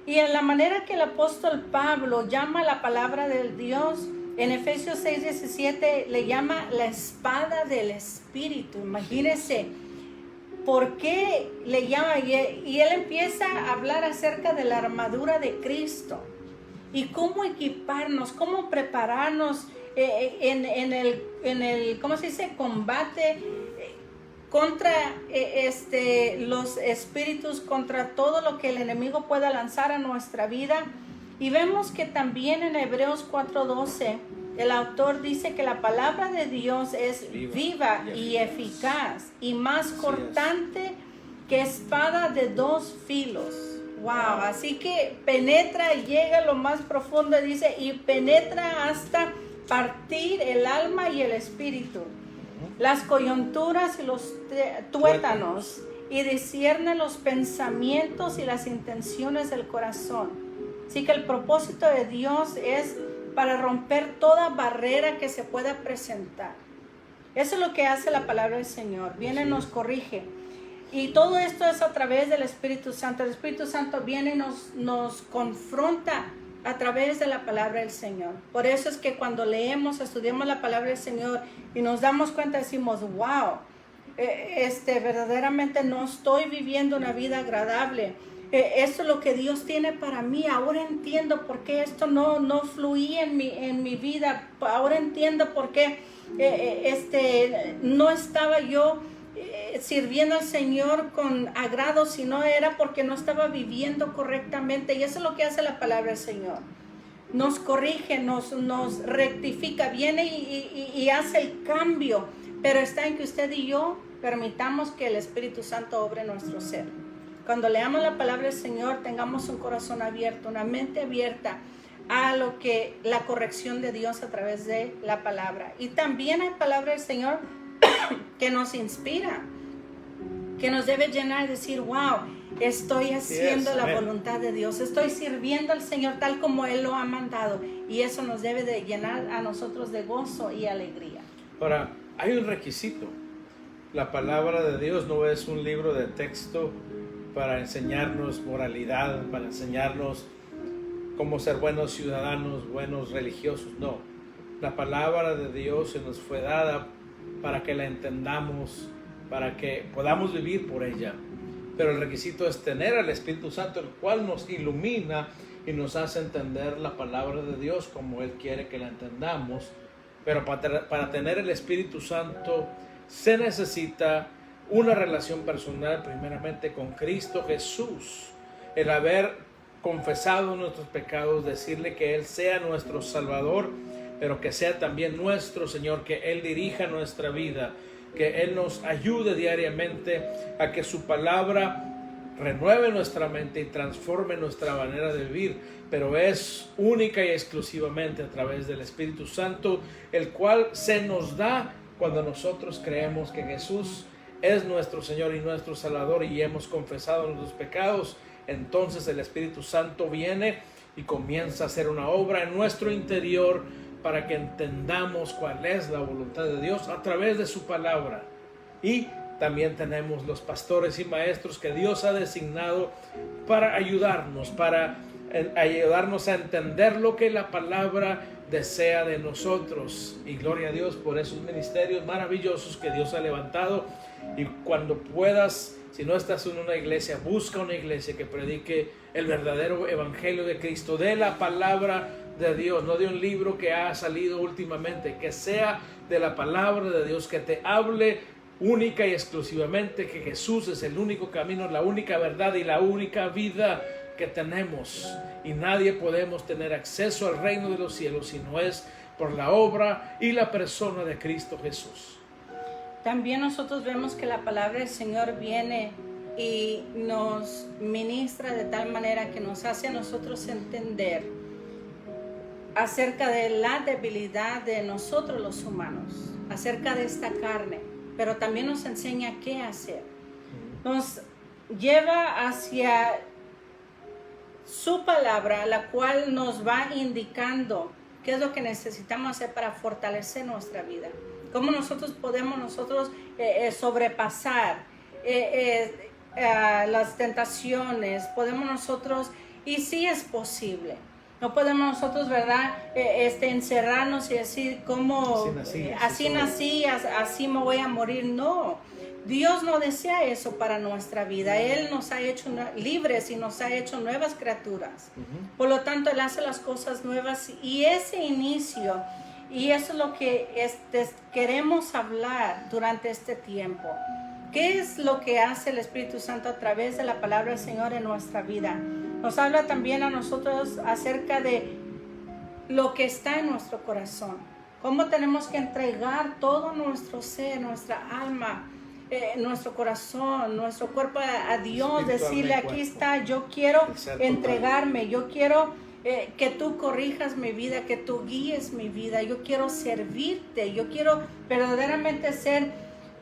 Y en la manera que el apóstol Pablo llama la palabra del Dios, en Efesios 6:17 le llama la espada del Espíritu. Imagínense por qué le llama. Y él empieza a hablar acerca de la armadura de Cristo y cómo equiparnos, cómo prepararnos en el ¿cómo se dice? Combate contra los espíritus, contra todo lo que el enemigo pueda lanzar a nuestra vida. Y vemos que también en Hebreos 4:12 el autor dice que la palabra de Dios es viva y eficaz y más cortante que espada de dos filos. Wow, así que penetra y llega a lo más profundo, dice, y penetra hasta partir el alma y el espíritu, las coyunturas y los tuétanos, y discierne los pensamientos y las intenciones del corazón. Así que el propósito de Dios es para romper toda barrera que se pueda presentar. Eso es lo que hace la palabra del Señor. Viene, nos corrige. Y todo esto es a través del Espíritu Santo. El Espíritu Santo viene y nos confronta a través de la palabra del Señor. Por eso es que cuando leemos, estudiamos la palabra del Señor y nos damos cuenta, decimos, wow, verdaderamente no estoy viviendo una vida agradable. Esto es lo que Dios tiene para mí. Ahora entiendo por qué esto no fluía en mi vida. Ahora entiendo por qué no estaba yo sirviendo al Señor con agrado, sino era porque no estaba viviendo correctamente. Y eso es lo que hace la palabra del Señor. Nos corrige, nos rectifica, viene y hace el cambio. Pero está en que usted y yo permitamos que el Espíritu Santo obre en nuestro ser. Cuando leamos la palabra del Señor, tengamos un corazón abierto, una mente abierta a lo que la corrección de Dios a través de la palabra. Y también hay palabra del Señor que nos inspira, que nos debe llenar y decir, wow, estoy haciendo la voluntad de Dios, estoy sirviendo al Señor tal como Él lo ha mandado. Y eso nos debe de llenar a nosotros de gozo y alegría.
Ahora, hay un requisito. La palabra de Dios no es un libro de texto para enseñarnos moralidad, para enseñarnos cómo ser buenos ciudadanos, buenos religiosos. No, la palabra de Dios se nos fue dada para que la entendamos, para que podamos vivir por ella. Pero el requisito es tener al Espíritu Santo, el cual nos ilumina y nos hace entender la palabra de Dios como Él quiere que la entendamos. Pero para tener el Espíritu Santo se necesita una relación personal primeramente con Cristo Jesús, el haber confesado nuestros pecados, decirle que Él sea nuestro Salvador, pero que sea también nuestro Señor, que Él dirija nuestra vida, que Él nos ayude diariamente a que su palabra renueve nuestra mente y transforme nuestra manera de vivir, pero es única y exclusivamente a través del Espíritu Santo, el cual se nos da cuando nosotros creemos que Jesús es nuestro Señor y nuestro Salvador y hemos confesado nuestros pecados. Entonces el Espíritu Santo viene y comienza a hacer una obra en nuestro interior para que entendamos cuál es la voluntad de Dios a través de su palabra. Y también tenemos los pastores y maestros que Dios ha designado para ayudarnos a entender lo que la palabra desea de nosotros. Y gloria a Dios por esos ministerios maravillosos que Dios ha levantado. Y cuando puedas, si no estás en una iglesia, busca una iglesia que predique el verdadero evangelio de Cristo, de la palabra de Dios, no de un libro que ha salido últimamente, que sea de la palabra de Dios, que te hable única y exclusivamente que Jesús es el único camino, la única verdad y la única vida que tenemos, y nadie podemos tener acceso al reino de los cielos si no es por la obra y la persona de Cristo Jesús.
También nosotros vemos que la palabra del Señor viene y nos ministra de tal manera que nos hace a nosotros entender acerca de la debilidad de nosotros los humanos, acerca de esta carne, pero también nos enseña qué hacer. Nos lleva hacia su palabra, la cual nos va indicando qué es lo que necesitamos hacer para fortalecer nuestra vida. Cómo nosotros podemos sobrepasar las tentaciones. Podemos nosotros, y sí es posible. No podemos nosotros, ¿verdad? Encerrarnos y decir, ¿cómo? Así nací, así me voy a morir. No. Dios no desea eso para nuestra vida. Él nos ha hecho libres y nos ha hecho nuevas criaturas. Por lo tanto, Él hace las cosas nuevas y ese inicio, y eso es lo que queremos hablar durante este tiempo. ¿Qué es lo que hace el Espíritu Santo a través de la palabra del Señor en nuestra vida? Nos habla también a nosotros acerca de lo que está en nuestro corazón. Cómo tenemos que entregar todo nuestro ser, nuestra alma, nuestro corazón, nuestro cuerpo a Dios, decirle, aquí está, yo quiero entregarme, yo quiero que tú corrijas mi vida, que tú guíes mi vida, yo quiero servirte, yo quiero verdaderamente ser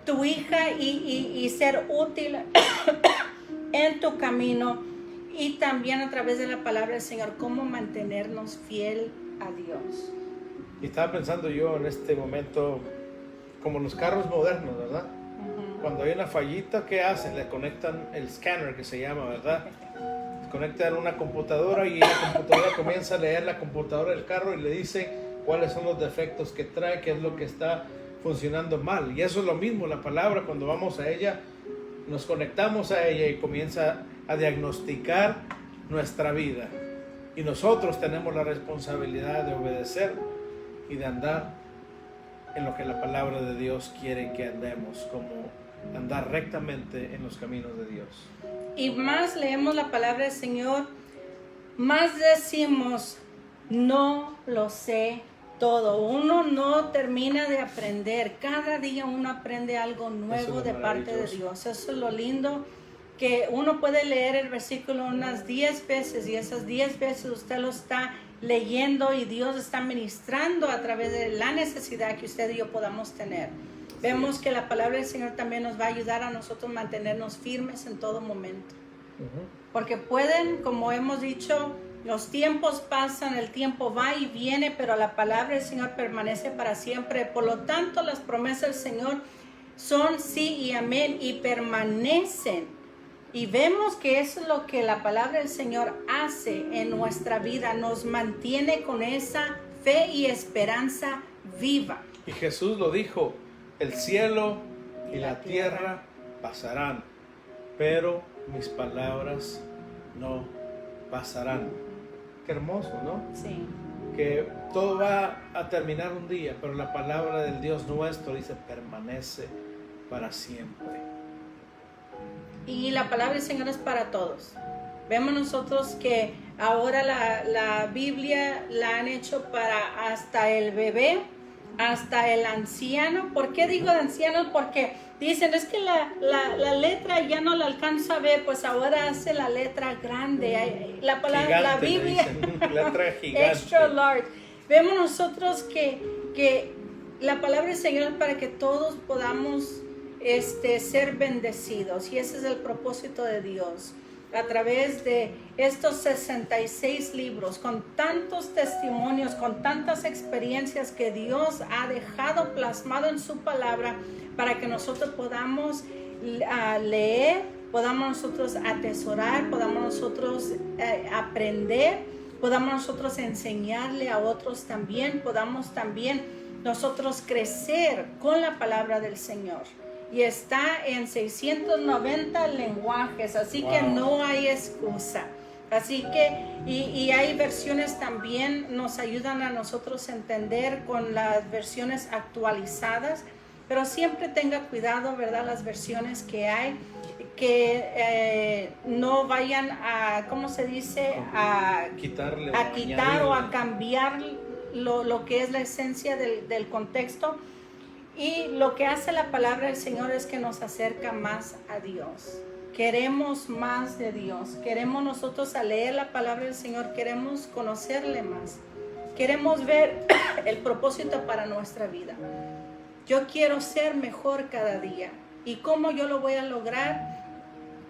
tu hija y ser útil en tu camino, y también a través de la palabra del Señor, cómo mantenernos fiel a Dios.
Y estaba pensando yo en este momento, como los carros modernos, ¿verdad? Cuando hay una fallita, ¿qué hacen? Le conectan el scanner, que se llama, ¿verdad? Conectan una computadora y la computadora comienza a leer la computadora del carro y le dice cuáles son los defectos que trae, qué es lo que está funcionando mal. Y eso es lo mismo, la palabra, cuando vamos a ella, nos conectamos a ella y comienza a diagnosticar nuestra vida. Y nosotros tenemos la responsabilidad de obedecer y de andar en lo que la palabra de Dios quiere que andemos, como andar rectamente en los caminos de Dios.
Y más leemos la palabra del Señor, más decimos, no lo sé todo. Uno no termina de aprender. Cada día uno aprende algo nuevo de parte de Dios. Eso es lo lindo, que uno puede leer el versículo unas 10 veces y esas 10 veces usted lo está leyendo y Dios está ministrando a través de la necesidad que usted y yo podamos tener. Vemos que la palabra del Señor también nos va a ayudar a nosotros mantenernos firmes en todo momento. Porque pueden, como hemos dicho, los tiempos pasan, el tiempo va y viene, pero la palabra del Señor permanece para siempre. Por lo tanto, las promesas del Señor son sí y amén y permanecen. Y vemos que eso es lo que la palabra del Señor hace en nuestra vida, nos mantiene con esa fe y esperanza viva.
Y Jesús lo dijo, el cielo y la tierra pasarán, pero mis palabras no pasarán. Qué hermoso, ¿no?
Sí.
Que todo va a terminar un día, pero la palabra del Dios nuestro dice permanece para siempre.
Y la palabra del Señor es para todos. Vemos nosotros que ahora la Biblia la han hecho para hasta el bebé, hasta el anciano. ¿Por qué digo de ancianos? Porque dicen, es que la letra ya no la alcanzo a ver, pues ahora hace la letra grande. La palabra,
Gigante,
la Biblia,
letra gigante.
extra large. Vemos nosotros que la palabra del Señor es para que todos podamos ser bendecidos, y ese es el propósito de Dios. A través de estos 66 libros, con tantos testimonios, con tantas experiencias que Dios ha dejado plasmado en su palabra, para que nosotros podamos leer, podamos nosotros atesorar, podamos nosotros aprender, podamos nosotros enseñarle a otros también, podamos también nosotros crecer con la palabra del Señor. Y está en 690 lenguajes, así que no hay excusa. Así que, y hay versiones también, nos ayudan a nosotros a entender con las versiones actualizadas, pero siempre tenga cuidado, ¿verdad? Las versiones que hay, que no vayan a, ¿cómo se dice? A quitar o a cambiar lo que es la esencia del contexto. Y lo que hace la palabra del Señor es que nos acerca más a Dios. Queremos más de Dios. Queremos nosotros, al leer la palabra del Señor, queremos conocerle más. Queremos ver el propósito para nuestra vida. Yo quiero ser mejor cada día. ¿Y cómo yo lo voy a lograr?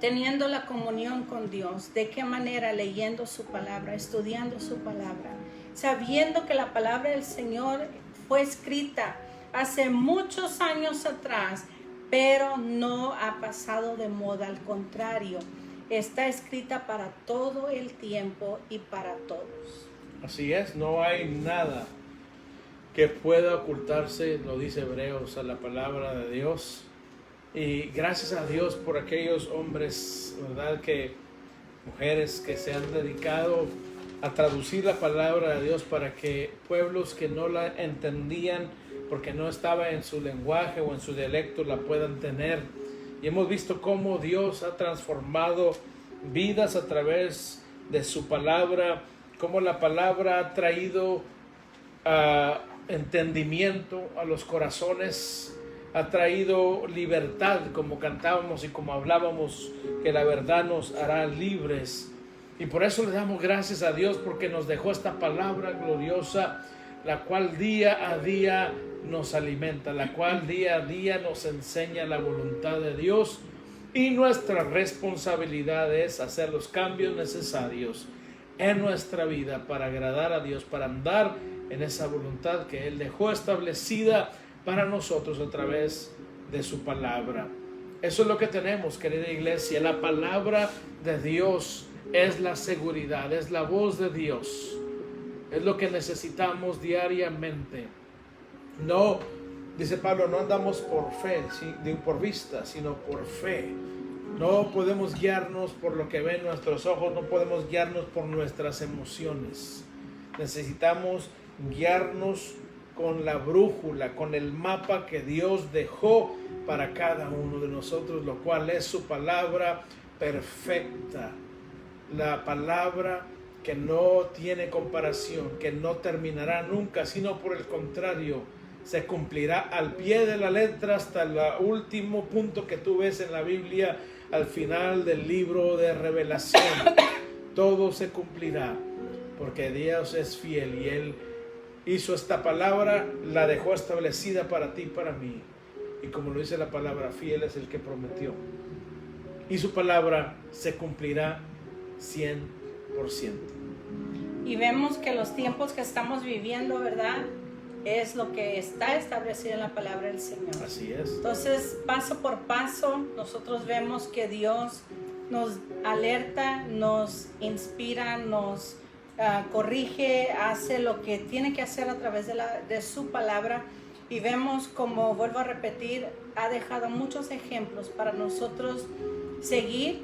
Teniendo la comunión con Dios. ¿De qué manera? Leyendo su palabra, estudiando su palabra, sabiendo que la palabra del Señor fue escrita hace muchos años atrás, pero no ha pasado de moda. Al contrario, está escrita para todo el tiempo y para todos.
Así es, no hay nada que pueda ocultarse, lo dice Hebreos, a la palabra de Dios. Y gracias a Dios por aquellos hombres, ¿verdad? Mujeres que se han dedicado a traducir la palabra de Dios para que pueblos que no la entendían porque no estaba en su lenguaje o en su dialecto la puedan tener. Y hemos visto cómo Dios ha transformado vidas a través de su palabra, cómo la palabra ha traído entendimiento a los corazones, ha traído libertad, como cantábamos y como hablábamos, que la verdad nos hará libres. Y por eso le damos gracias a Dios, porque nos dejó esta palabra gloriosa, la cual día a día nos alimenta, la cual día a día nos enseña la voluntad de Dios, y nuestra responsabilidad es hacer los cambios necesarios en nuestra vida para agradar a Dios, para andar en esa voluntad que Él dejó establecida para nosotros a través de su palabra. Eso es lo que tenemos, querida iglesia. La palabra de Dios es la seguridad, es la voz de Dios, es lo que necesitamos diariamente. No, dice Pablo, no andamos por fe, por vista, sino por fe. No podemos guiarnos por lo que ven nuestros ojos, no podemos guiarnos por nuestras emociones. Necesitamos guiarnos con la brújula, con el mapa que Dios dejó para cada uno de nosotros, lo cual es su palabra perfecta. La palabra que no tiene comparación, que no terminará nunca, sino por el contrario, se cumplirá al pie de la letra hasta el último punto que tú ves en la Biblia, al final del libro de Revelación. Todo se cumplirá, porque Dios es fiel y Él hizo esta palabra, la dejó establecida para ti y para mí. Y como lo dice la palabra, fiel es el que prometió. Y su palabra se cumplirá 100%.
Y vemos que los tiempos que estamos viviendo, ¿verdad?, es lo que está establecido en la palabra del Señor.
Así es.
Entonces, paso por paso, nosotros vemos que Dios nos alerta, nos inspira, nos corrige, hace lo que tiene que hacer a través de su palabra. Y vemos, como vuelvo a repetir, ha dejado muchos ejemplos para nosotros seguir,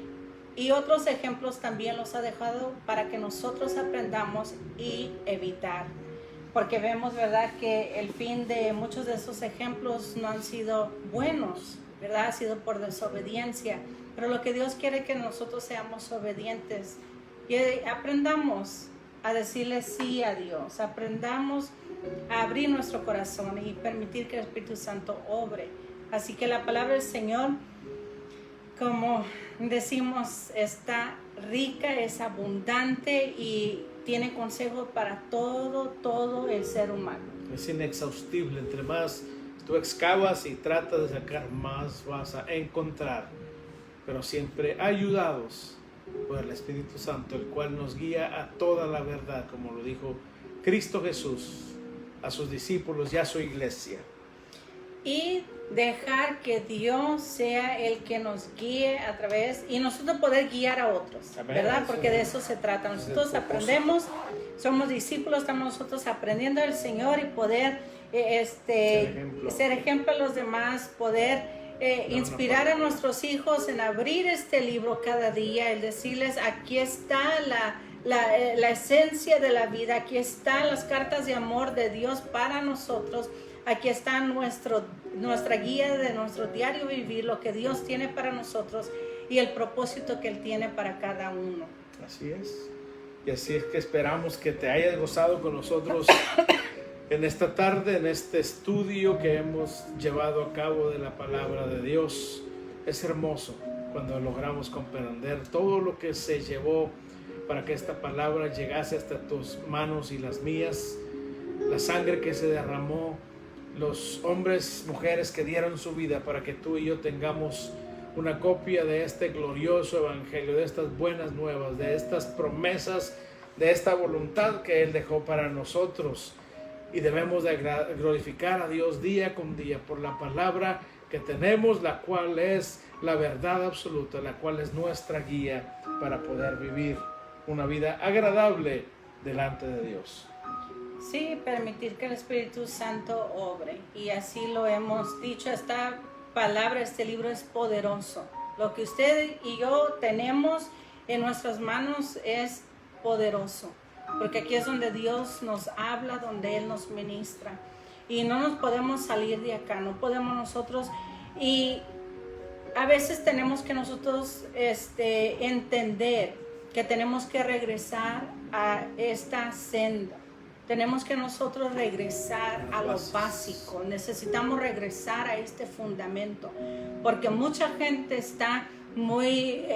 y otros ejemplos también los ha dejado para que nosotros aprendamos y evitar. Porque vemos, ¿verdad?, que el fin de muchos de esos ejemplos no han sido buenos, ¿verdad? Ha sido por desobediencia. Pero lo que Dios quiere es que nosotros seamos obedientes y aprendamos a decirle sí a Dios. Aprendamos a abrir nuestro corazón y permitir que el Espíritu Santo obre. Así que la palabra del Señor, como decimos, está rica, es abundante y tiene consejo para todo el ser humano.
Es inexhaustible. Entre más tú excavas y tratas de sacar, más vas a encontrar. Pero siempre ayudados por el Espíritu Santo, el cual nos guía a toda la verdad, como lo dijo Cristo Jesús a sus discípulos y a su iglesia.
Y dejar que Dios sea el que nos guíe a través y nosotros poder guiar a otros. Amén. ¿Verdad? Porque de eso se trata. Nosotros aprendemos, somos discípulos, estamos nosotros aprendiendo del Señor y poder ser ejemplo a los demás, poder inspirar a nuestros hijos en abrir este libro cada día, el decirles: aquí está la esencia de la vida, aquí están las cartas de amor de Dios para nosotros. Aquí está nuestra guía de nuestro diario vivir, lo que Dios tiene para nosotros y el propósito que Él tiene para cada uno.
Así es. Y así es que esperamos que te hayas gozado con nosotros en esta tarde, en este estudio que hemos llevado a cabo de la palabra de Dios. Es hermoso cuando logramos comprender todo lo que se llevó para que esta palabra llegase hasta tus manos y las mías, la sangre que se derramó, los hombres, mujeres que dieron su vida para que tú y yo tengamos una copia de este glorioso evangelio, de estas buenas nuevas, de estas promesas, de esta voluntad que Él dejó para nosotros. Y debemos de glorificar a Dios día con día por la palabra que tenemos, la cual es la verdad absoluta, la cual es nuestra guía para poder vivir una vida agradable delante de Dios.
Sí, permitir que el Espíritu Santo obre. Y así lo hemos dicho, esta palabra, este libro es poderoso. Lo que usted y yo tenemos en nuestras manos es poderoso. Porque aquí es donde Dios nos habla, donde Él nos ministra. Y no nos podemos salir de acá, no podemos nosotros. Y a veces tenemos que nosotros entender que tenemos que regresar a esta senda. Tenemos que nosotros regresar a lo básico. Necesitamos regresar a este fundamento. Porque mucha gente está muy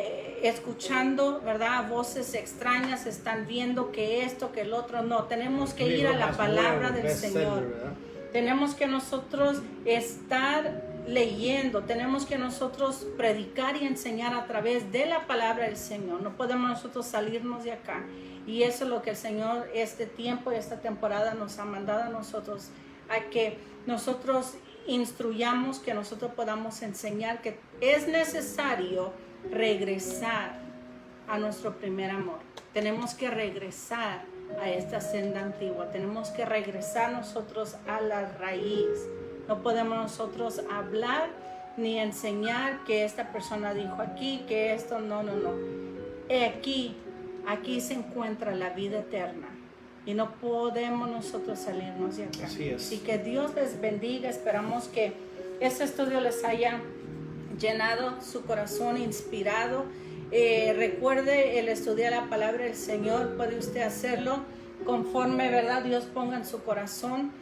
escuchando, ¿verdad? Voces extrañas, están viendo que esto, que el otro. No, tenemos que ir a la palabra del Señor. Tenemos que nosotros estar leyendo, tenemos que nosotros predicar y enseñar a través de la palabra del Señor. No podemos nosotros salirnos de acá. Y eso es lo que el Señor este tiempo y esta temporada nos ha mandado a nosotros, a que nosotros instruyamos, que nosotros podamos enseñar que es necesario regresar a nuestro primer amor. Tenemos que regresar a esta senda antigua. Tenemos que regresar nosotros a la raíz. No podemos nosotros hablar ni enseñar que esta persona dijo aquí, que esto, no. Aquí se encuentra la vida eterna y no podemos nosotros salirnos de acá.
Así es.
Así que Dios les bendiga. Esperamos que este estudio les haya llenado su corazón, inspirado. Recuerde el estudiar la palabra del Señor. Puede usted hacerlo conforme, ¿verdad? Dios ponga en su corazón.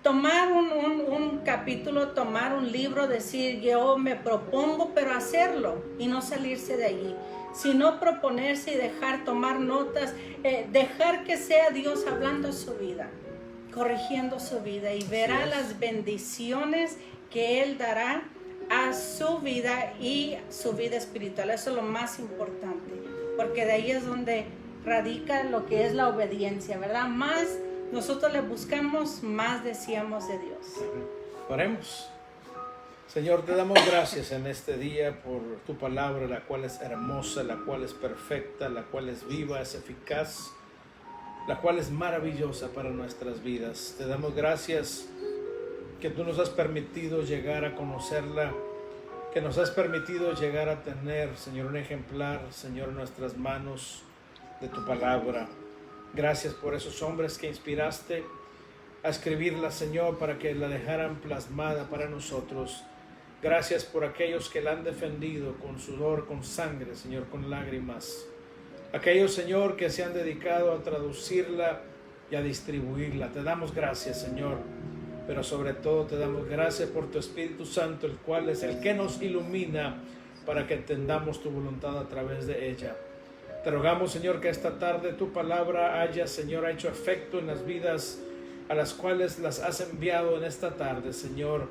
Tomar un capítulo, tomar un libro, decir yo me propongo, pero hacerlo y no salirse de allí, sino proponerse y dejar tomar notas, dejar que sea Dios hablando su vida, corrigiendo su vida y verá las bendiciones que Él dará a su vida y su vida espiritual. Eso es lo más importante, porque de ahí es donde radica lo que es la obediencia, ¿verdad? Más nosotros le buscamos, más deseamos de Dios.
Oremos. Señor, te damos gracias en este día por tu palabra, la cual es hermosa, la cual es perfecta, la cual es viva, es eficaz, la cual es maravillosa para nuestras vidas. Te damos gracias que tú nos has permitido llegar a conocerla, que nos has permitido llegar a tener, Señor, un ejemplar, Señor, en nuestras manos de tu palabra. Gracias por esos hombres que inspiraste a escribirla, Señor, para que la dejaran plasmada para nosotros Gracias por aquellos que la han defendido con sudor, con sangre, Señor, con lágrimas. Aquellos, Señor, que se han dedicado a traducirla y a distribuirla. Te damos gracias, Señor. Pero sobre todo te damos gracias por tu Espíritu Santo, el cual es el que nos ilumina para que entendamos tu voluntad a través de ella. Te rogamos, Señor, que esta tarde tu palabra haya, Señor, hecho efecto en las vidas a las cuales las has enviado en esta tarde, Señor.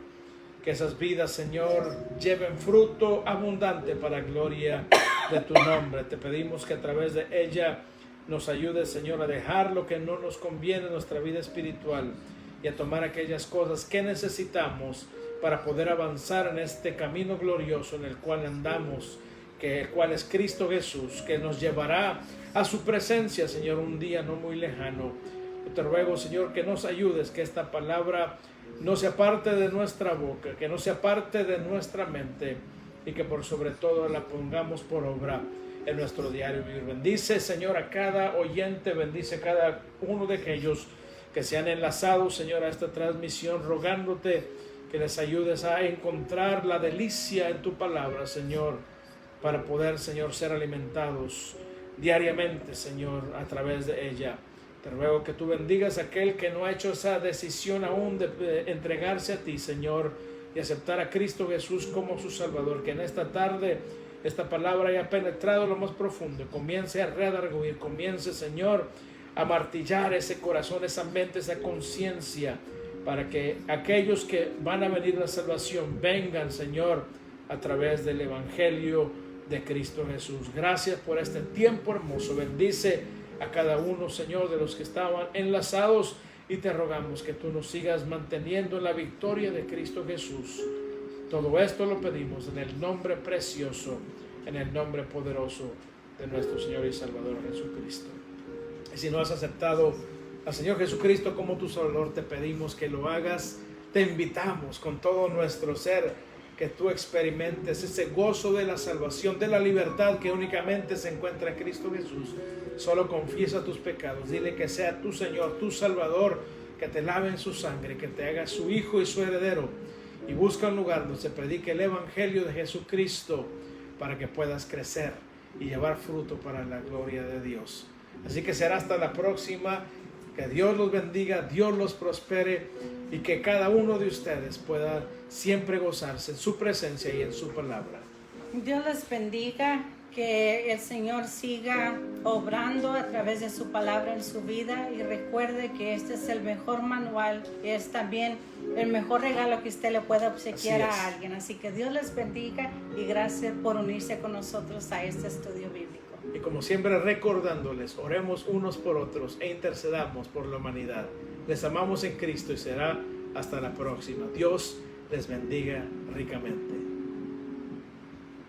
Que esas vidas, Señor, lleven fruto abundante para gloria de tu nombre. Te pedimos que a través de ella nos ayudes, Señor, a dejar lo que no nos conviene en nuestra vida espiritual y a tomar aquellas cosas que necesitamos para poder avanzar en este camino glorioso en el cual andamos, el cual es Cristo Jesús, que nos llevará a su presencia, Señor, un día no muy lejano. Yo te ruego, Señor, que nos ayudes, que esta palabra no se aparte de nuestra boca, que no se aparte de nuestra mente y que por sobre todo la pongamos por obra en nuestro diario vivir. Bendice, Señor, a cada oyente, bendice a cada uno de aquellos que se han enlazado, Señor, a esta transmisión, rogándote que les ayudes a encontrar la delicia en tu palabra, Señor, para poder, Señor, ser alimentados diariamente, Señor, a través de ella. Te ruego que tú bendigas a aquel que no ha hecho esa decisión aún de entregarse a ti, Señor, y aceptar a Cristo Jesús como su Salvador. Que en esta tarde esta palabra haya penetrado lo más profundo, comience a redarguir, comience, Señor, a martillar ese corazón, esa mente, esa conciencia, para que aquellos que van a venir a la salvación vengan, Señor, a través del Evangelio de Cristo Jesús. Gracias por este tiempo hermoso. Bendice a cada uno, Señor, de los que estaban enlazados, y te rogamos que tú nos sigas manteniendo en la victoria de Cristo Jesús. Todo esto lo pedimos en el nombre precioso, en el nombre poderoso de nuestro Señor y Salvador Jesucristo. Y si no has aceptado al Señor Jesucristo como tu Salvador, te pedimos que lo hagas. Te invitamos con todo nuestro ser que tú experimentes ese gozo de la salvación, de la libertad que únicamente se encuentra en Cristo Jesús. Solo confiesa tus pecados, dile que sea tu Señor, tu Salvador, que te lave en su sangre, que te haga su hijo y su heredero, y busca un lugar donde se predique el Evangelio de Jesucristo para que puedas crecer y llevar fruto para la gloria de Dios. Así que será hasta la próxima. Que Dios los bendiga, Dios los prospere, y que cada uno de ustedes pueda siempre gozarse en su presencia y en su palabra.
Dios les bendiga, que el Señor siga obrando a través de su palabra en su vida, y recuerde que este es el mejor manual, es también el mejor regalo que usted le pueda obsequiar a alguien. Así que Dios les bendiga y gracias por unirse con nosotros a este estudio bíblico.
Y como siempre, recordándoles, oremos unos por otros e intercedamos por la humanidad. Les amamos en Cristo y será hasta la próxima. Dios les bendiga ricamente.